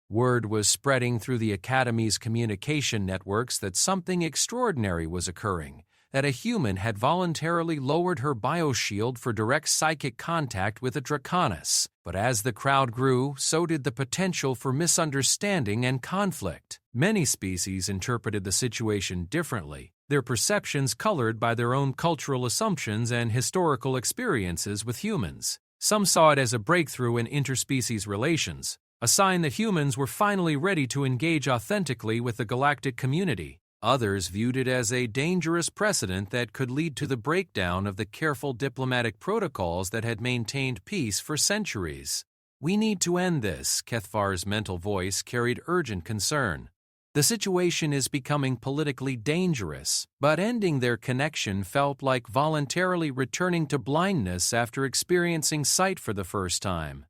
Word was spreading through the Academy's communication networks that something extraordinary was occurring, that a human had voluntarily lowered her bioshield for direct psychic contact with a Draconis. But as the crowd grew, so did the potential for misunderstanding and conflict. Many species interpreted the situation differently, their perceptions colored by their own cultural assumptions and historical experiences with humans. Some saw it as a breakthrough in interspecies relations, a sign that humans were finally ready to engage authentically with the galactic community. Others viewed it as a dangerous precedent that could lead to the breakdown of the careful diplomatic protocols that had maintained peace for centuries. "We need to end this," Kethvar's mental voice carried urgent concern. "The situation is becoming politically dangerous," but ending their connection felt like voluntarily returning to blindness after experiencing sight for the first time.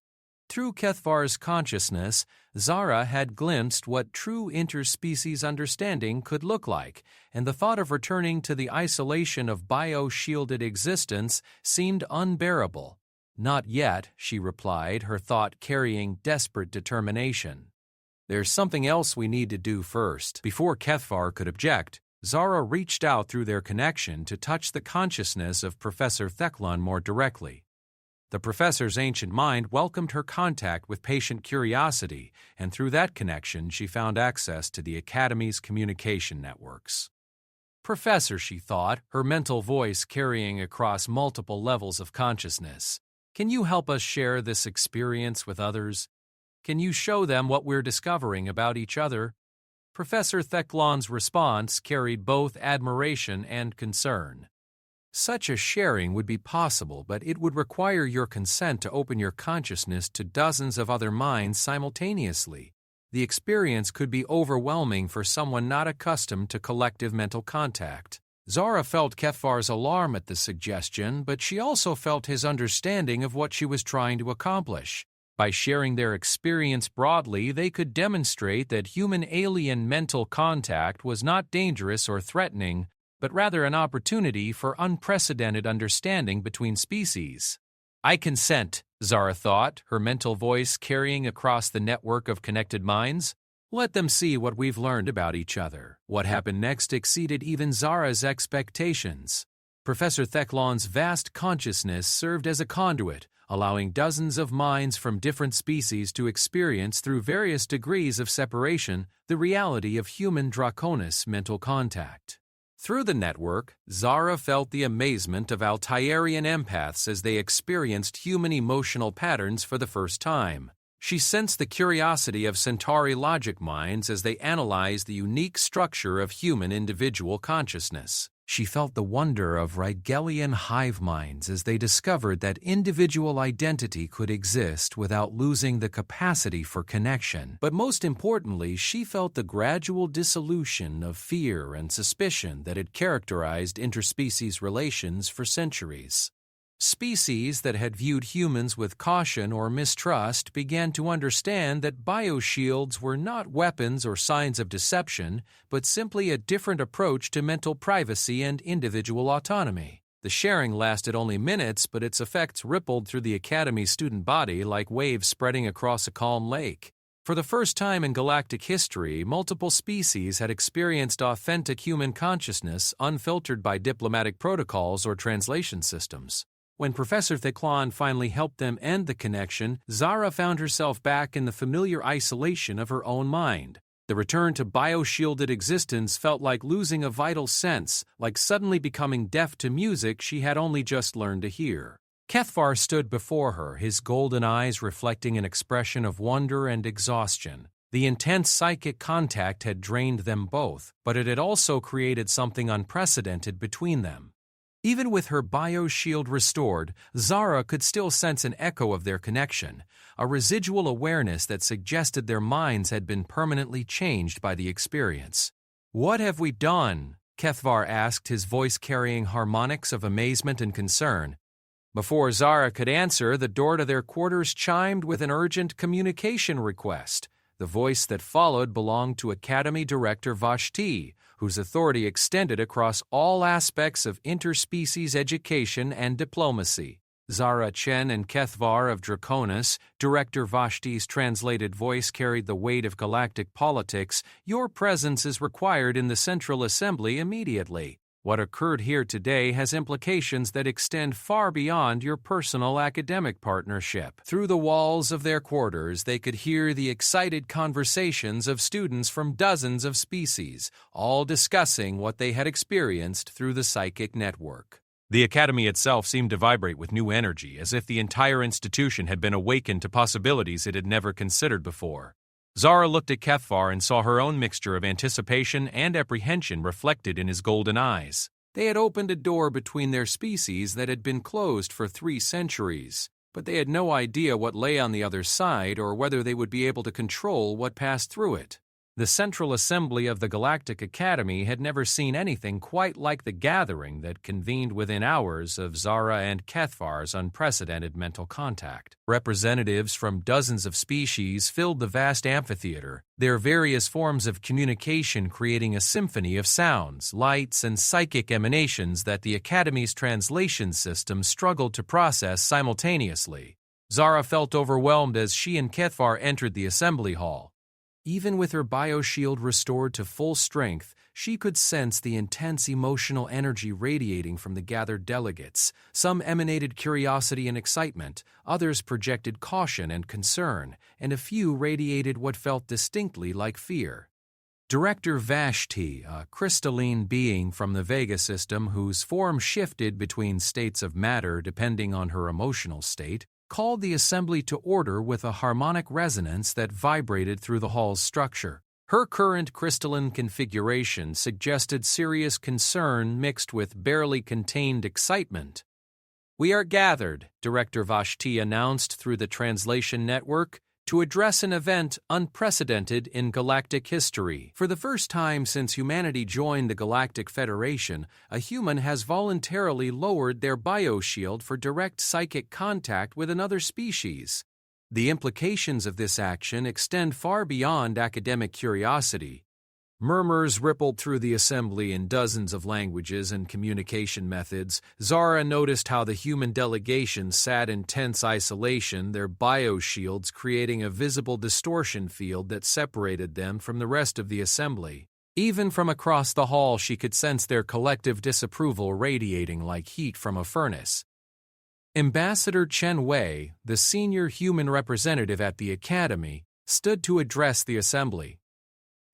Through Kethvar's consciousness, Zara had glimpsed what true interspecies understanding could look like, and the thought of returning to the isolation of bio-shielded existence seemed unbearable. "Not yet," she replied, her thought carrying desperate determination. "There's something else we need to do first." Before Kethvar could object, Zara reached out through their connection to touch the consciousness of Professor Thekkalon more directly. The professor's ancient mind welcomed her contact with patient curiosity, and through that connection she found access to the Academy's communication networks. "Professor," she thought, her mental voice carrying across multiple levels of consciousness, "can you help us share this experience with others? Can you show them what we're discovering about each other?" Professor Thekkalon's response carried both admiration and concern. "Such a sharing would be possible, but it would require your consent to open your consciousness to dozens of other minds simultaneously. The experience could be overwhelming for someone not accustomed to collective mental contact." Zara felt Kethvar's alarm at the suggestion, but she also felt his understanding of what she was trying to accomplish. By sharing their experience broadly, they could demonstrate that human-alien mental contact was not dangerous or threatening, but rather an opportunity for unprecedented understanding between species. "I consent," Zara thought, her mental voice carrying across the network of connected minds. "Let them see what we've learned about each other." What happened next exceeded even Zara's expectations. Professor Thekkalon's vast consciousness served as a conduit, allowing dozens of minds from different species to experience through various degrees of separation the reality of human Draconis mental contact. Through the network, Zara felt the amazement of Altairian empaths as they experienced human emotional patterns for the first time. She sensed the curiosity of Centauri logic minds as they analyzed the unique structure of human individual consciousness. She felt the wonder of Rigelian hive minds as they discovered that individual identity could exist without losing the capacity for connection. But most importantly, she felt the gradual dissolution of fear and suspicion that had characterized interspecies relations for centuries. Species that had viewed humans with caution or mistrust began to understand that bioshields were not weapons or signs of deception, but simply a different approach to mental privacy and individual autonomy. The sharing lasted only minutes, but its effects rippled through the Academy's student body like waves spreading across a calm lake. For the first time in galactic history, multiple species had experienced authentic human consciousness unfiltered by diplomatic protocols or translation systems. When Professor Thicklon finally helped them end the connection, Zara found herself back in the familiar isolation of her own mind. The return to bioshielded existence felt like losing a vital sense, like suddenly becoming deaf to music she had only just learned to hear. Kethvar stood before her, his golden eyes reflecting an expression of wonder and exhaustion. The intense psychic contact had drained them both, but it had also created something unprecedented between them. Even with her bioshield restored, Zara could still sense an echo of their connection, a residual awareness that suggested their minds had been permanently changed by the experience. "What have we done?" Kethvar asked, his voice carrying harmonics of amazement and concern. Before Zara could answer, the door to their quarters chimed with an urgent communication request. The voice that followed belonged to Academy Director Vashti, whose authority extended across all aspects of interspecies education and diplomacy. Zara Chen and Kethvar of Draconis, Director Vashti's translated voice carried the weight of galactic politics. "Your presence is required in the Central Assembly immediately. What occurred here today has implications that extend far beyond your personal academic partnership." Through the walls of their quarters, they could hear the excited conversations of students from dozens of species, all discussing what they had experienced through the psychic network. The Academy itself seemed to vibrate with new energy, as if the entire institution had been awakened to possibilities it had never considered before. Zara looked at Kethvar and saw her own mixture of anticipation and apprehension reflected in his golden eyes. They had opened a door between their species that had been closed for 3 centuries, but they had no idea what lay on the other side or whether they would be able to control what passed through it. The Central Assembly of the Galactic Academy had never seen anything quite like the gathering that convened within hours of Zara and Kethvar's unprecedented mental contact. Representatives from dozens of species filled the vast amphitheater, their various forms of communication creating a symphony of sounds, lights, and psychic emanations that the Academy's translation system struggled to process simultaneously. Zara felt overwhelmed as she and Kethvar entered the assembly hall. Even with her bioshield restored to full strength, she could sense the intense emotional energy radiating from the gathered delegates. Some emanated curiosity and excitement, others projected caution and concern, and a few radiated what felt distinctly like fear. Director Vashti, a crystalline being from the Vega system whose form shifted between states of matter depending on her emotional state, called the assembly to order with a harmonic resonance that vibrated through the hall's structure. Her current crystalline configuration suggested serious concern mixed with barely contained excitement. "We are gathered," Director Vashti announced through the translation network, "to address an event unprecedented in galactic history. For the first time since humanity joined the Galactic Federation, a human has voluntarily lowered their bioshield for direct psychic contact with another species. The implications of this action extend far beyond academic curiosity." Murmurs rippled through the assembly in dozens of languages and communication methods. Zara noticed how the human delegation sat in tense isolation, their bioshields creating a visible distortion field that separated them from the rest of the assembly. Even from across the hall, she could sense their collective disapproval radiating like heat from a furnace. Ambassador Chen Wei, the senior human representative at the Academy, stood to address the assembly.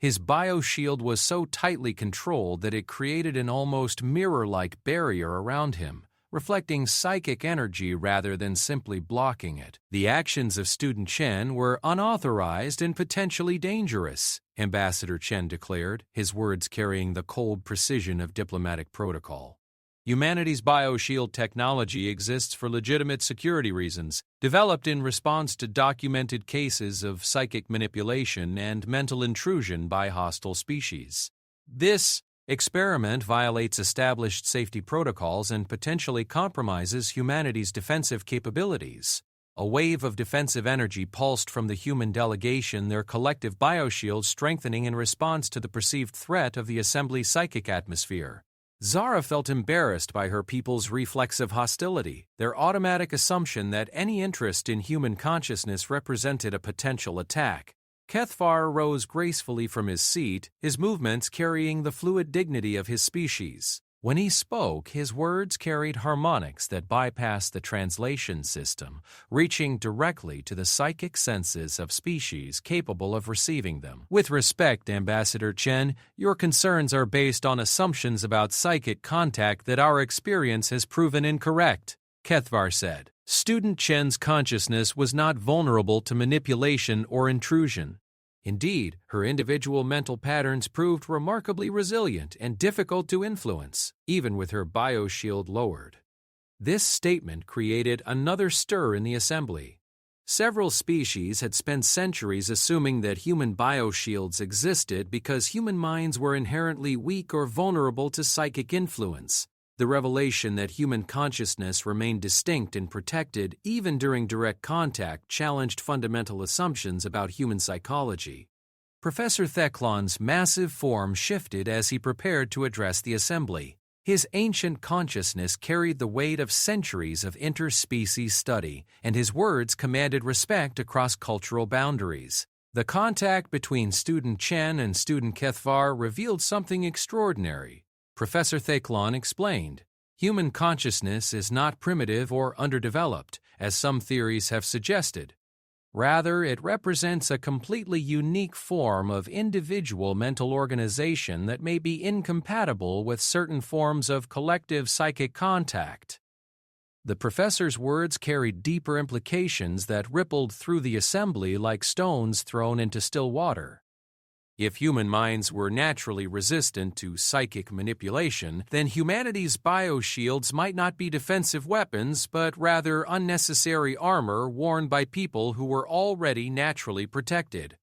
His bioshield was so tightly controlled that it created an almost mirror-like barrier around him, reflecting psychic energy rather than simply blocking it. The actions of Student Chen were unauthorized and potentially dangerous, Ambassador Chen declared, his words carrying the cold precision of diplomatic protocol. Humanity's bioshield technology exists for legitimate security reasons, developed in response to documented cases of psychic manipulation and mental intrusion by hostile species. This Experiment violates established safety protocols and potentially compromises humanity's defensive capabilities. A wave of defensive energy pulsed from the human delegation, their collective bioshield strengthening in response to the perceived threat of the assembly's psychic atmosphere. Zara felt embarrassed by her people's reflexive hostility, their automatic assumption that any interest in human consciousness represented a potential attack. Kethvar rose gracefully from his seat, his movements carrying the fluid dignity of his species. When he spoke, his words carried harmonics that bypassed the translation system, reaching directly to the psychic senses of species capable of receiving them. With respect, Ambassador Chen, your concerns are based on assumptions about psychic contact that our experience has proven incorrect, Kethvar said. Student Chen's consciousness was not vulnerable to manipulation or intrusion. Indeed, her individual mental patterns proved remarkably resilient and difficult to influence, even with her bioshield lowered. This statement created another stir in the assembly. Several species had spent centuries assuming that human bioshields existed because human minds were inherently weak or vulnerable to psychic influence. The revelation that human consciousness remained distinct and protected even during direct contact challenged fundamental assumptions about human psychology. Professor Theclon's massive form shifted as he prepared to address the assembly. His ancient consciousness carried the weight of centuries of interspecies study, and his words commanded respect across cultural boundaries. The contact between student Chen and student Kethvar revealed something extraordinary. Professor Theclon explained, human consciousness is not primitive or underdeveloped, as some theories have suggested. Rather, it represents a completely unique form of individual mental organization that may be incompatible with certain forms of collective psychic contact. The professor's words carried deeper implications that rippled through the assembly like stones thrown into still water. If human minds were naturally resistant to psychic manipulation, then humanity's bioshields might not be defensive weapons, but rather unnecessary armor worn by people who were already naturally protected.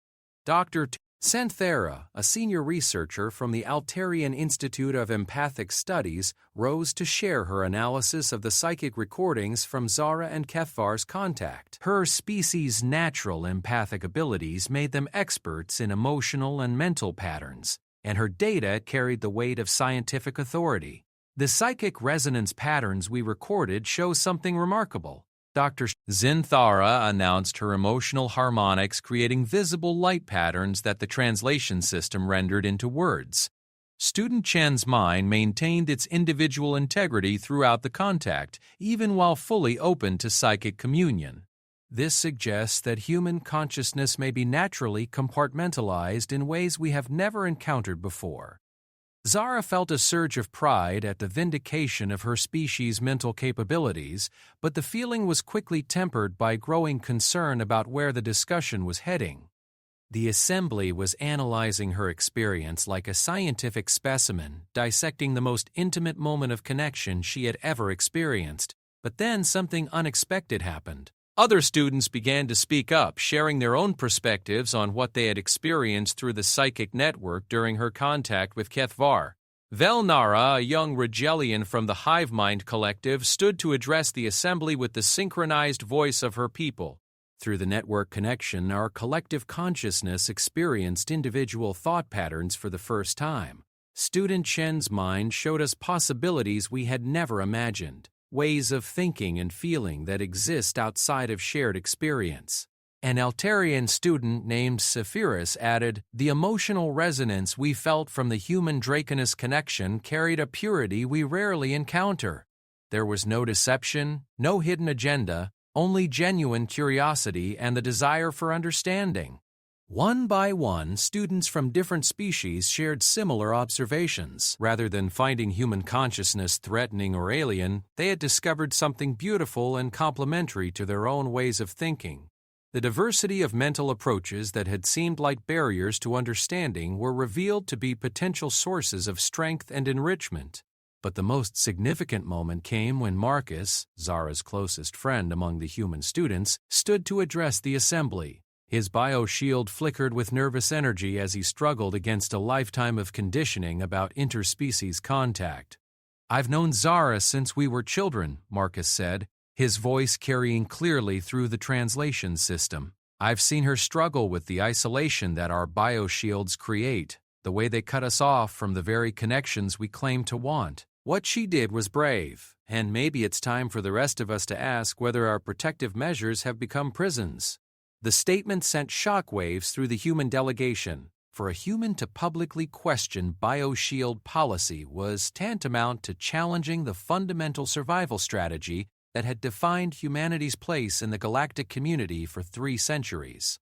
Dr. Santhera, a senior researcher from the Altarian Institute of Empathic Studies, rose to share her analysis of the psychic recordings from Zara and Kethvar's contact. Her species' natural empathic abilities made them experts in emotional and mental patterns, and her data carried the weight of scientific authority. The psychic resonance patterns we recorded show something remarkable. Dr. Zinthara announced her emotional harmonics creating visible light patterns that the translation system rendered into words. Student Chen's mind maintained its individual integrity throughout the contact, even while fully open to psychic communion. This suggests that human consciousness may be naturally compartmentalized in ways we have never encountered before. Zara felt a surge of pride at the vindication of her species' mental capabilities, but the feeling was quickly tempered by growing concern about where the discussion was heading. The assembly was analyzing her experience like a scientific specimen, dissecting the most intimate moment of connection she had ever experienced. But then something unexpected happened. Other students began to speak up, sharing their own perspectives on what they had experienced through the psychic network during her contact with Kethvar. Velnara, a young Rigelian from the Hive Mind Collective, stood to address the assembly with the synchronized voice of her people. Through the network connection, our collective consciousness experienced individual thought patterns for the first time. Student Chen's mind showed us possibilities we had never imagined. Ways of thinking and feeling that exist outside of shared experience. An Altarian student named Sephiris added, the emotional resonance we felt from the human-Draconus connection carried a purity we rarely encounter. There was no deception, no hidden agenda, only genuine curiosity and the desire for understanding. One by one, students from different species shared similar observations. Rather than finding human consciousness threatening or alien, they had discovered something beautiful and complementary to their own ways of thinking. The diversity of mental approaches that had seemed like barriers to understanding were revealed to be potential sources of strength and enrichment. But the most significant moment came when Marcus, Zara's closest friend among the human students, stood to address the assembly. His bioshield flickered with nervous energy as he struggled against a lifetime of conditioning about interspecies contact. "I've known Zara since we were children," Marcus said, his voice carrying clearly through the translation system. "I've seen her struggle with the isolation that our bioshields create, the way they cut us off from the very connections we claim to want. What she did was brave, and maybe it's time for the rest of us to ask whether our protective measures have become prisons." The statement sent shockwaves through the human delegation. For a human to publicly question bioshield policy was tantamount to challenging the fundamental survival strategy that had defined humanity's place in the galactic community for 3 centuries.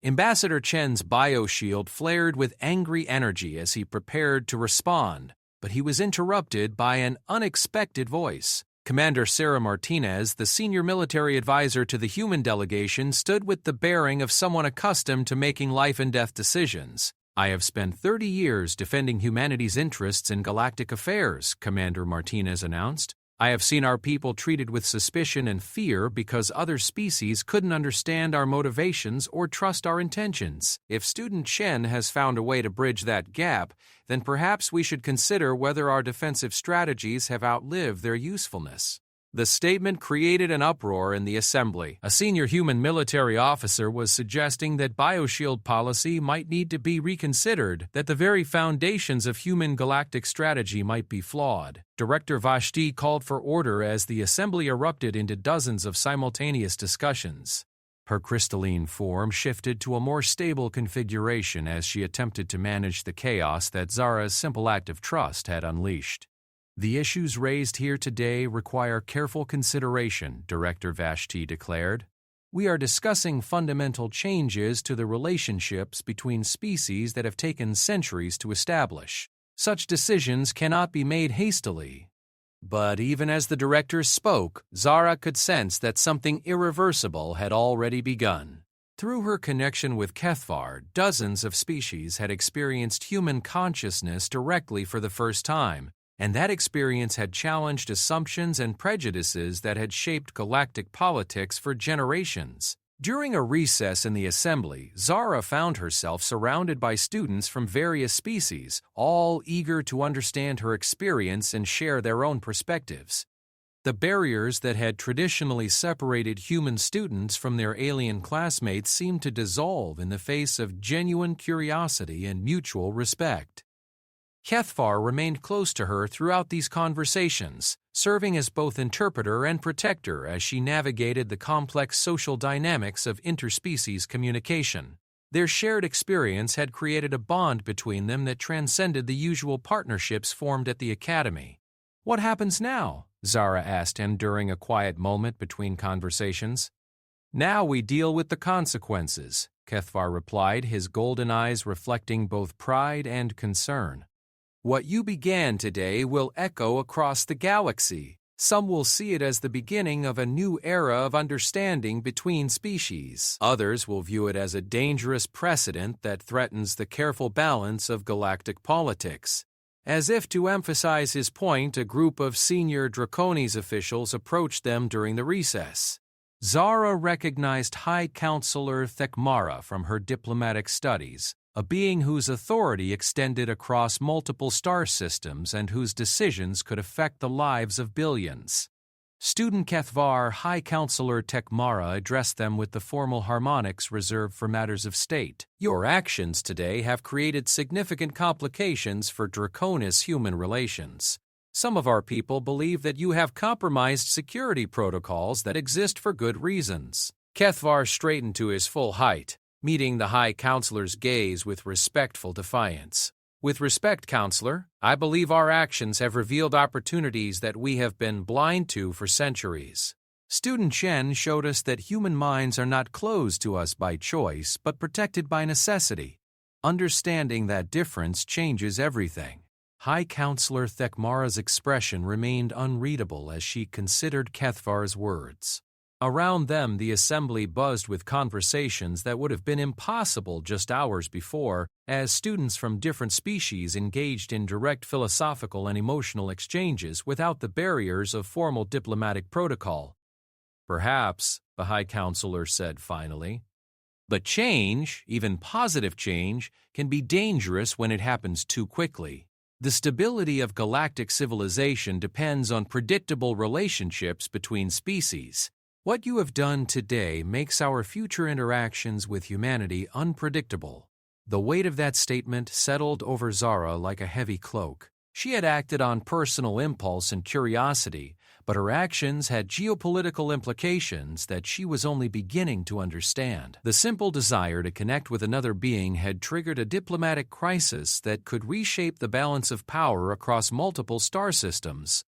Ambassador Chen's bioshield flared with angry energy as he prepared to respond, but he was interrupted by an unexpected voice. Commander Sarah Martinez, the senior military advisor to the human delegation, stood with the bearing of someone accustomed to making life-and-death decisions. "I have spent 30 years defending humanity's interests in galactic affairs," Commander Martinez announced. "I have seen our people treated with suspicion and fear because other species couldn't understand our motivations or trust our intentions. If Student Chen has found a way to bridge that gap, then perhaps we should consider whether our defensive strategies have outlived their usefulness." The statement created an uproar in the assembly. A senior human military officer was suggesting that bioshield policy might need to be reconsidered, that the very foundations of human galactic strategy might be flawed. Director Vashti called for order as the assembly erupted into dozens of simultaneous discussions. Her crystalline form shifted to a more stable configuration as she attempted to manage the chaos that Zara's simple act of trust had unleashed. "The issues raised here today require careful consideration," Director Vashti declared. "We are discussing fundamental changes to the relationships between species that have taken centuries to establish. Such decisions cannot be made hastily." But even as the director spoke, Zara could sense that something irreversible had already begun. Through her connection with Kethvar, dozens of species had experienced human consciousness directly for the first time, and that experience had challenged assumptions and prejudices that had shaped galactic politics for generations. During a recess in the assembly, Zara found herself surrounded by students from various species, all eager to understand her experience and share their own perspectives. The barriers that had traditionally separated human students from their alien classmates seemed to dissolve in the face of genuine curiosity and mutual respect. Kethvar remained close to her throughout these conversations, serving as both interpreter and protector as she navigated the complex social dynamics of interspecies communication. Their shared experience had created a bond between them that transcended the usual partnerships formed at the academy. "What happens now?" Zara asked him during a quiet moment between conversations. "Now we deal with the consequences," Kethvar replied, his golden eyes reflecting both pride and concern. "What you began today will echo across the galaxy. Some will see it as the beginning of a new era of understanding between species. Others will view it as a dangerous precedent that threatens the careful balance of galactic politics." As if to emphasize his point, a group of senior Draconis officials approached them during the recess. Zara recognized High Counselor Thekmara from her diplomatic studies, a being whose authority extended across multiple star systems and whose decisions could affect the lives of billions. Student Kethvar High Counselor Thekmara addressed them with the formal harmonics reserved for matters of state. "Your actions today have created significant complications for Draconis human relations. Some of our people believe that you have compromised security protocols that exist for good reasons." Kethvar straightened to his full height, meeting the High Counselor's gaze with respectful defiance. "With respect, Counselor, I believe our actions have revealed opportunities that we have been blind to for centuries. Student Chen showed us that human minds are not closed to us by choice, but protected by necessity. Understanding that difference changes everything." High Counselor Thekmara's expression remained unreadable as she considered Kethvar's words. Around them, the assembly buzzed with conversations that would have been impossible just hours before, as students from different species engaged in direct philosophical and emotional exchanges without the barriers of formal diplomatic protocol. "Perhaps," the High Counselor said finally, But change, even positive change, can be dangerous when it happens too quickly. The stability of galactic civilization depends on predictable relationships between species. What you have done today makes our future interactions with humanity unpredictable. The weight of that statement settled over Zara like a heavy cloak. She had acted on personal impulse and curiosity, but her actions had geopolitical implications that she was only beginning to understand. The simple desire to connect with another being had triggered a diplomatic crisis that could reshape the balance of power across multiple star systems.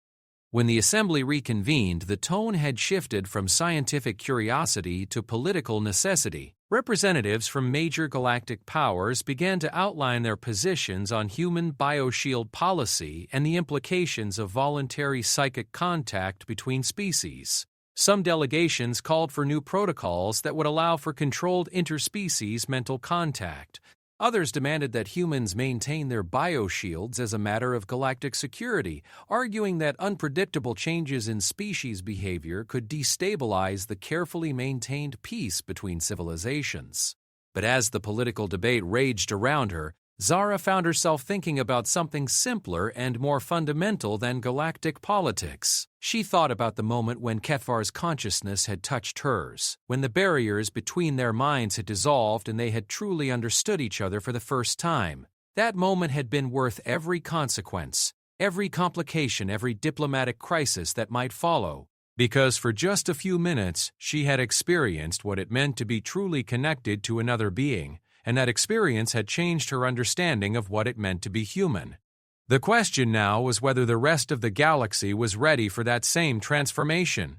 When the assembly reconvened, the tone had shifted from scientific curiosity to political necessity. Representatives from major galactic powers began to outline their positions on human bioshield policy and the implications of voluntary psychic contact between species. Some delegations called for new protocols that would allow for controlled interspecies mental contact. Others demanded that humans maintain their bioshields as a matter of galactic security, arguing that unpredictable changes in species behavior could destabilize the carefully maintained peace between civilizations. But as the political debate raged around her, Zara found herself thinking about something simpler and more fundamental than galactic politics. She thought about the moment when Kethvar's consciousness had touched hers, when the barriers between their minds had dissolved and they had truly understood each other for the first time. That moment had been worth every consequence, every complication, every diplomatic crisis that might follow. Because for just a few minutes, she had experienced what it meant to be truly connected to another being, and that experience had changed her understanding of what it meant to be human. The question now was whether the rest of the galaxy was ready for that same transformation.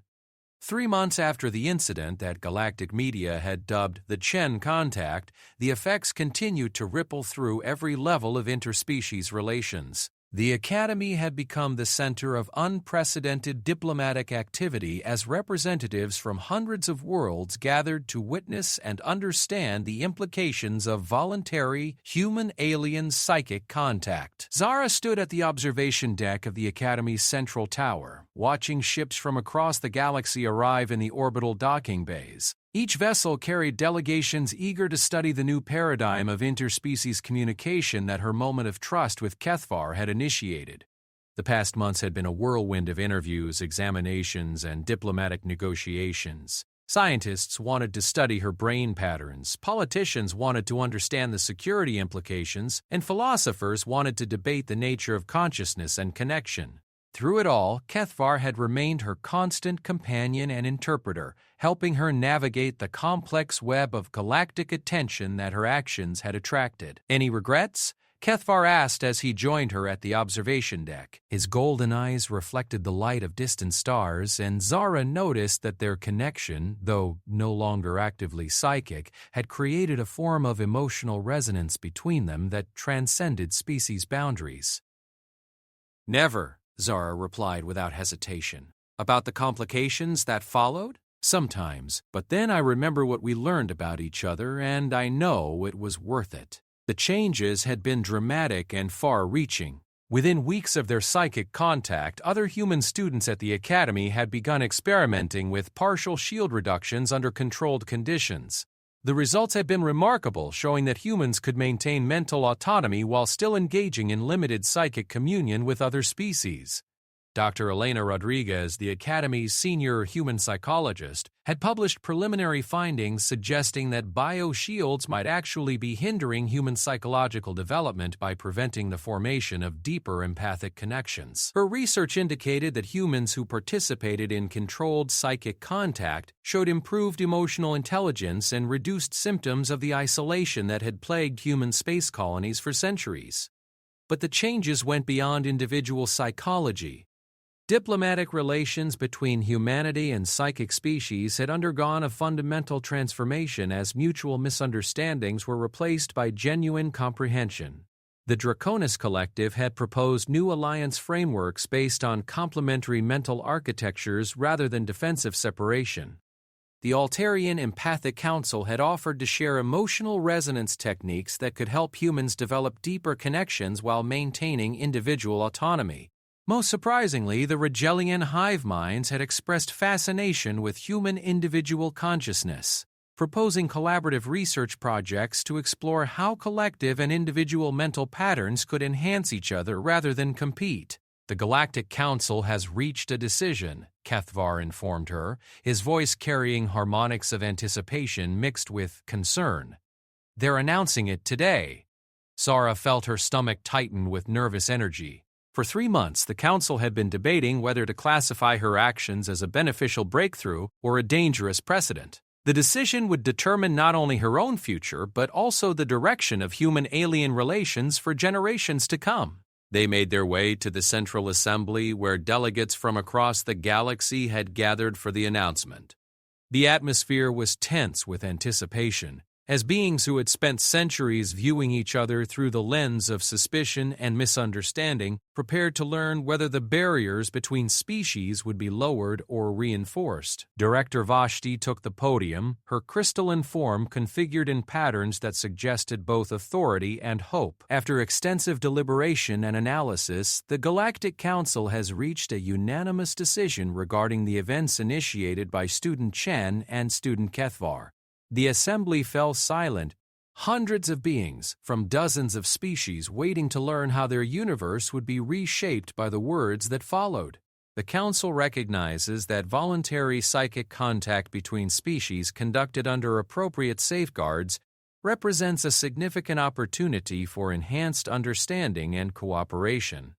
3 months after the incident that galactic media had dubbed the Chen Contact, the effects continued to ripple through every level of interspecies relations. The Academy had become the center of unprecedented diplomatic activity as representatives from hundreds of worlds gathered to witness and understand the implications of voluntary human-alien psychic contact. Zara stood at the observation deck of the Academy's central tower, watching ships from across the galaxy arrive in the orbital docking bays. Each vessel carried delegations eager to study the new paradigm of interspecies communication that her moment of trust with Kethvar had initiated. The past months had been a whirlwind of interviews, examinations, and diplomatic negotiations. Scientists wanted to study her brain patterns, politicians wanted to understand the security implications, and philosophers wanted to debate the nature of consciousness and connection. Through it all, Kethvar had remained her constant companion and interpreter, helping her navigate the complex web of galactic attention that her actions had attracted. Any regrets? Kethvar asked as he joined her at the observation deck. His golden eyes reflected the light of distant stars, and Zara noticed that their connection, though no longer actively psychic, had created a form of emotional resonance between them that transcended species boundaries. Never, Zara replied without hesitation. About the complications that followed? Sometimes, but then I remember what we learned about each other, and I know it was worth it. The changes had been dramatic and far-reaching. Within weeks of their psychic contact, other human students at the Academy had begun experimenting with partial shield reductions under controlled conditions. The results had been remarkable, showing that humans could maintain mental autonomy while still engaging in limited psychic communion with other species. Dr. Elena Rodriguez, the Academy's senior human psychologist, had published preliminary findings suggesting that bioshields might actually be hindering human psychological development by preventing the formation of deeper empathic connections. Her research indicated that humans who participated in controlled psychic contact showed improved emotional intelligence and reduced symptoms of the isolation that had plagued human space colonies for centuries. But the changes went beyond individual psychology. Diplomatic relations between humanity and psychic species had undergone a fundamental transformation as mutual misunderstandings were replaced by genuine comprehension. The Draconis Collective had proposed new alliance frameworks based on complementary mental architectures rather than defensive separation. The Altarian Empathic Council had offered to share emotional resonance techniques that could help humans develop deeper connections while maintaining individual autonomy. Most surprisingly, the Rigelian hive minds had expressed fascination with human individual consciousness. proposing collaborative research projects to explore how collective and individual mental patterns could enhance each other rather than compete. The Galactic Council has reached a decision, Kethvar informed her, his voice carrying harmonics of anticipation mixed with concern. They're announcing it today. Zara felt her stomach tighten with nervous energy. For 3 months, the Council had been debating whether to classify her actions as a beneficial breakthrough or a dangerous precedent. The decision would determine not only her own future, but also the direction of human-alien relations for generations to come. They made their way to the Central Assembly, where delegates from across the galaxy had gathered for the announcement. The atmosphere was tense with anticipation, as beings who had spent centuries viewing each other through the lens of suspicion and misunderstanding prepared to learn whether the barriers between species would be lowered or reinforced. Director Vashti took the podium, her crystalline form configured in patterns that suggested both authority and hope. After extensive deliberation and analysis, the Galactic Council has reached a unanimous decision regarding the events initiated by Student Chen and Student Kethvar. The assembly fell silent, hundreds of beings from dozens of species waiting to learn how their universe would be reshaped by the words that followed. The Council recognizes that voluntary psychic contact between species conducted under appropriate safeguards represents a significant opportunity for enhanced understanding and cooperation.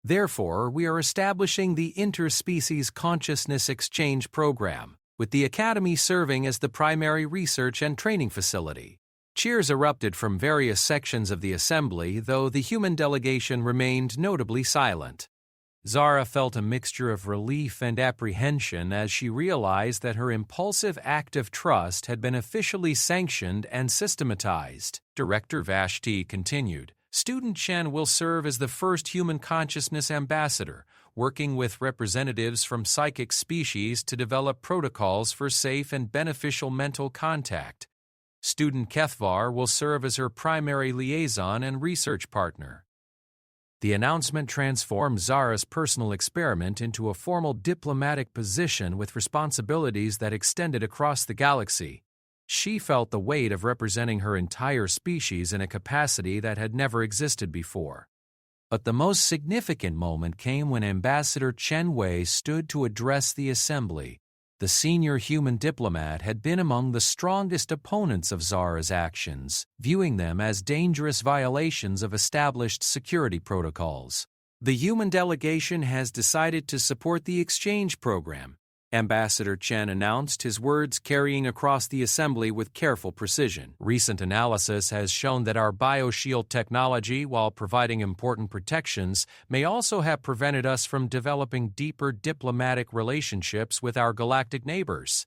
Therefore, we are establishing the Interspecies Consciousness Exchange Program, with the Academy serving as the primary research and training facility. Cheers erupted from various sections of the assembly, though the human delegation remained notably silent. Zara felt a mixture of relief and apprehension as she realized that her impulsive act of trust had been officially sanctioned and systematized. Director Vashti continued, Student Chen will serve as the first human consciousness ambassador, working with representatives from psychic species to develop protocols for safe and beneficial mental contact. Student Kethvar will serve as her primary liaison and research partner. The announcement transformed Zara's personal experiment into a formal diplomatic position with responsibilities that extended across the galaxy. She felt the weight of representing her entire species in a capacity that had never existed before. But the most significant moment came when Ambassador Chen Wei stood to address the assembly. The senior human diplomat had been among the strongest opponents of Zara's actions, viewing them as dangerous violations of established security protocols. The human delegation has decided to support the exchange program, Ambassador Chen announced, his words carrying across the assembly with careful precision. Recent analysis has shown that our bioshield technology, while providing important protections, may also have prevented us from developing deeper diplomatic relationships with our galactic neighbors.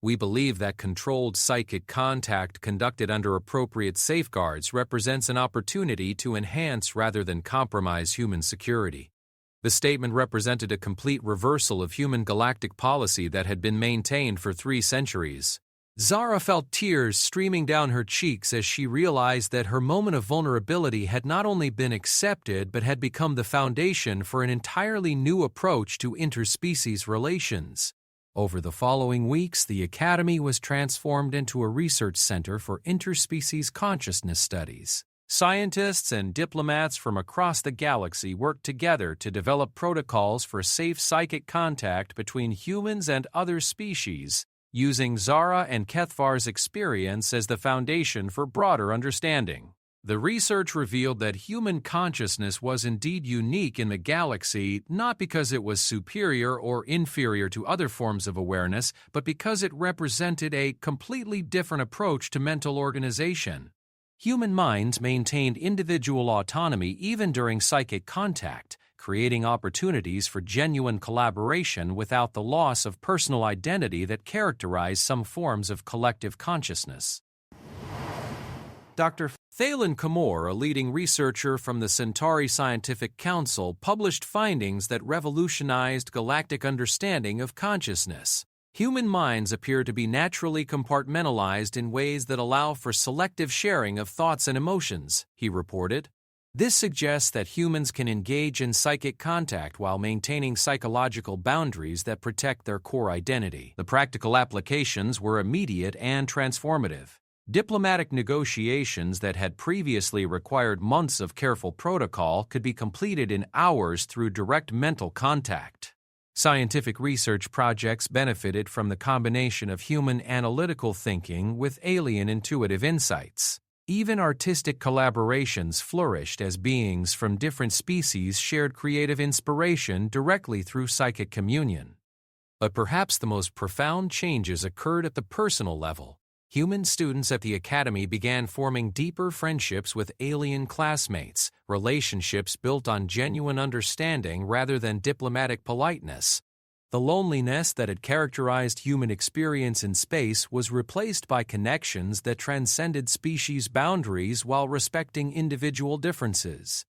We believe that controlled psychic contact conducted under appropriate safeguards represents an opportunity to enhance rather than compromise human security. The statement represented a complete reversal of human galactic policy that had been maintained for 3 centuries. Zara felt tears streaming down her cheeks as she realized that her moment of vulnerability had not only been accepted but had become the foundation for an entirely new approach to interspecies relations. Over the following weeks, the Academy was transformed into a research center for interspecies consciousness studies. Scientists and diplomats from across the galaxy worked together to develop protocols for safe psychic contact between humans and other species, using Zara and Kethvar's experience as the foundation for broader understanding. The research revealed that human consciousness was indeed unique in the galaxy, not because it was superior or inferior to other forms of awareness, but because it represented a completely different approach to mental organization. Human minds maintained individual autonomy even during psychic contact, creating opportunities for genuine collaboration without the loss of personal identity that characterized some forms of collective consciousness. Dr. Thalen Kamor, a leading researcher from the Centauri Scientific Council, published findings that revolutionized galactic understanding of consciousness. Human minds appear to be naturally compartmentalized in ways that allow for selective sharing of thoughts and emotions, he reported. This suggests that humans can engage in psychic contact while maintaining psychological boundaries that protect their core identity. The practical applications were immediate and transformative. Diplomatic negotiations that had previously required months of careful protocol could be completed in hours through direct mental contact. Scientific research projects benefited from the combination of human analytical thinking with alien intuitive insights. Even artistic collaborations flourished as beings from different species shared creative inspiration directly through psychic communion. But perhaps the most profound changes occurred at the personal level. Human students at the academy began forming deeper friendships with alien classmates, relationships built on genuine understanding rather than diplomatic politeness. The loneliness that had characterized human experience in space was replaced by connections that transcended species boundaries while respecting individual differences.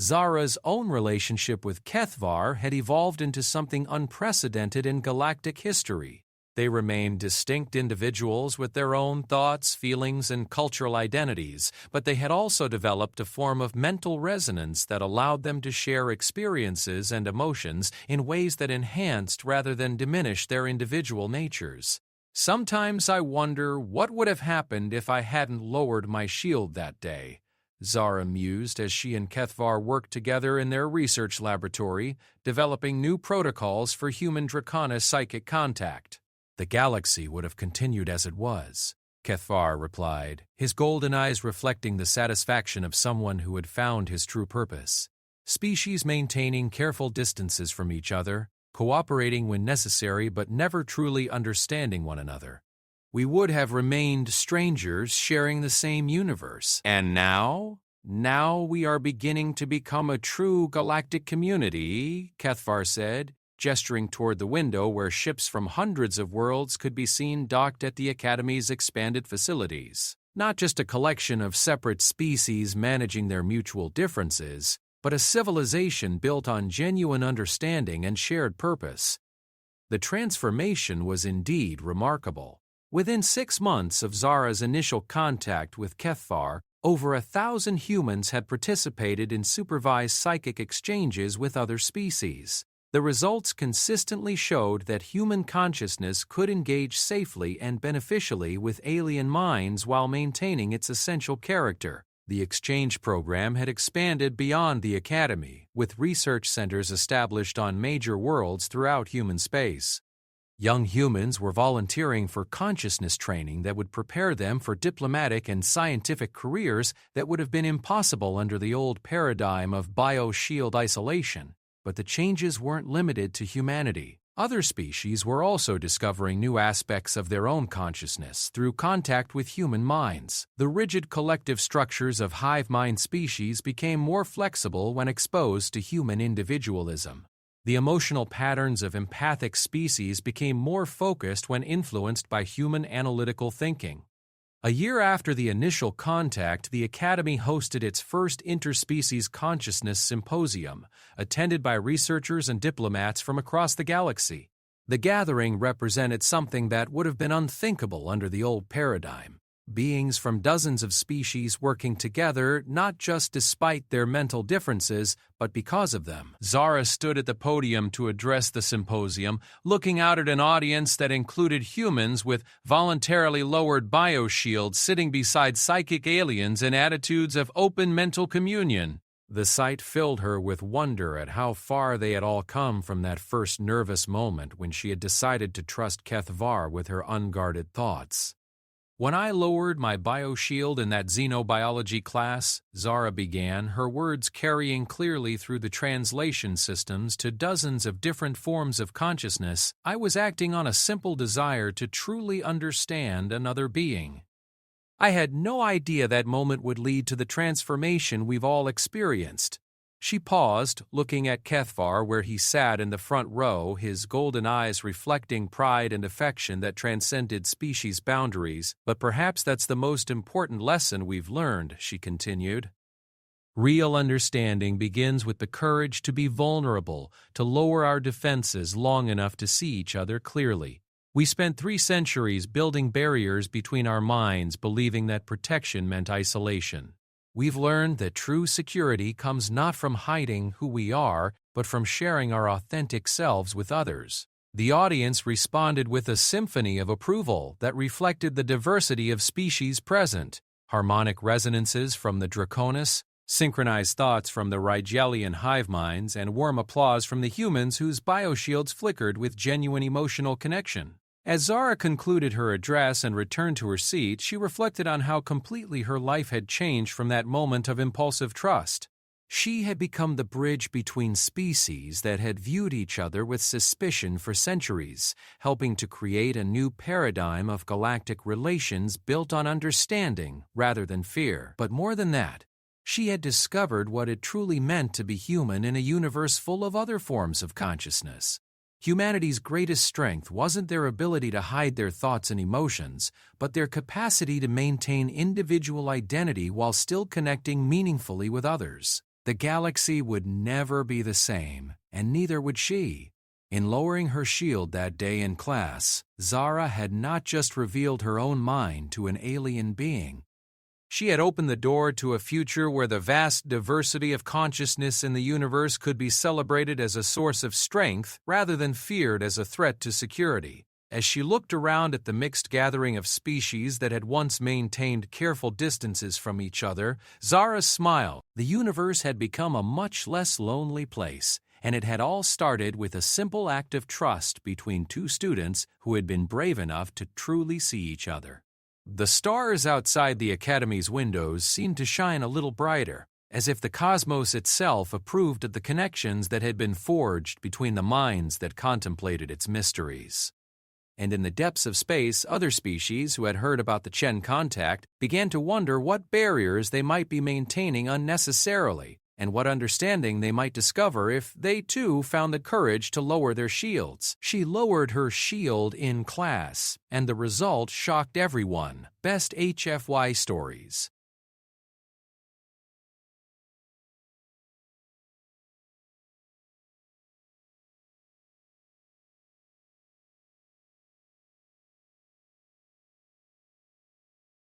Zara's own relationship with Kethvar had evolved into something unprecedented in galactic history. They remained distinct individuals with their own thoughts, feelings, and cultural identities, but they had also developed a form of mental resonance that allowed them to share experiences and emotions in ways that enhanced rather than diminished their individual natures. Sometimes I wonder what would have happened if I hadn't lowered my shield that day, Zara mused as she and Kethvar worked together in their research laboratory, developing new protocols for human Dracana psychic contact. The galaxy would have continued as it was, Kethvar replied, his golden eyes reflecting the satisfaction of someone who had found his true purpose. Species maintaining careful distances from each other, cooperating when necessary but never truly understanding one another. We would have remained strangers sharing the same universe. And now? Now we are beginning to become a true galactic community, Kethvar said, gesturing toward the window where ships from hundreds of worlds could be seen docked at the Academy's expanded facilities. Not just a collection of separate species managing their mutual differences, but a civilization built on genuine understanding and shared purpose. The transformation was indeed remarkable. Within 6 months of Zara's initial contact with Kethvar, over 1,000 humans had participated in supervised psychic exchanges with other species. The results consistently showed that human consciousness could engage safely and beneficially with alien minds while maintaining its essential character. The exchange program had expanded beyond the Academy, with research centers established on major worlds throughout human space. Young humans were volunteering for consciousness training that would prepare them for diplomatic and scientific careers that would have been impossible under the old paradigm of bioshield isolation. But the changes weren't limited to humanity. Other species were also discovering new aspects of their own consciousness through contact with human minds. The rigid collective structures of hive mind species became more flexible when exposed to human individualism. The emotional patterns of empathic species became more focused when influenced by human analytical thinking. A year after the initial contact, the Academy hosted its first interspecies consciousness symposium, attended by researchers and diplomats from across the galaxy. The gathering represented something that would have been unthinkable under the old paradigm. Beings from dozens of species working together, not just despite their mental differences, but because of them. Zara stood at the podium to address the symposium, looking out at an audience that included humans with voluntarily lowered bioshields sitting beside psychic aliens in attitudes of open mental communion. The sight filled her with wonder at how far they had all come from that first nervous moment when she had decided to trust Kethvar with her unguarded thoughts. When I lowered my bioshield in that xenobiology class, Zara began, her words carrying clearly through the translation systems to dozens of different forms of consciousness, I was acting on a simple desire to truly understand another being. I had no idea that moment would lead to the transformation we've all experienced. She paused, looking at Kethvar where he sat in the front row, his golden eyes reflecting pride and affection that transcended species boundaries. But perhaps that's the most important lesson we've learned, she continued. Real understanding begins with the courage to be vulnerable, to lower our defenses long enough to see each other clearly. We spent 3 centuries building barriers between our minds, believing that protection meant isolation. We've learned that true security comes not from hiding who we are, but from sharing our authentic selves with others. The audience responded with a symphony of approval that reflected the diversity of species present, harmonic resonances from the Draconis, synchronized thoughts from the Rigelian hive minds, and warm applause from the humans whose bioshields flickered with genuine emotional connection. As Zara concluded her address and returned to her seat, she reflected on how completely her life had changed from that moment of impulsive trust. She had become the bridge between species that had viewed each other with suspicion for centuries, helping to create a new paradigm of galactic relations built on understanding rather than fear. But more than that, she had discovered what it truly meant to be human in a universe full of other forms of consciousness. Humanity's greatest strength wasn't their ability to hide their thoughts and emotions, but their capacity to maintain individual identity while still connecting meaningfully with others. The galaxy would never be the same, and neither would she. In lowering her shield that day in class, Zara had not just revealed her own mind to an alien being. She had opened the door to a future where the vast diversity of consciousness in the universe could be celebrated as a source of strength rather than feared as a threat to security. As she looked around at the mixed gathering of species that had once maintained careful distances from each other, Zara smiled. The universe had become a much less lonely place, and it had all started with a simple act of trust between two students who had been brave enough to truly see each other. The stars outside the Academy's windows seemed to shine a little brighter, as if the cosmos itself approved of the connections that had been forged between the minds that contemplated its mysteries. And in the depths of space, other species who had heard about the Chen contact began to wonder what barriers they might be maintaining unnecessarily, and what understanding they might discover if they too found the courage to lower their shields. She lowered her shield in class, and the result shocked everyone. Best HFY Stories.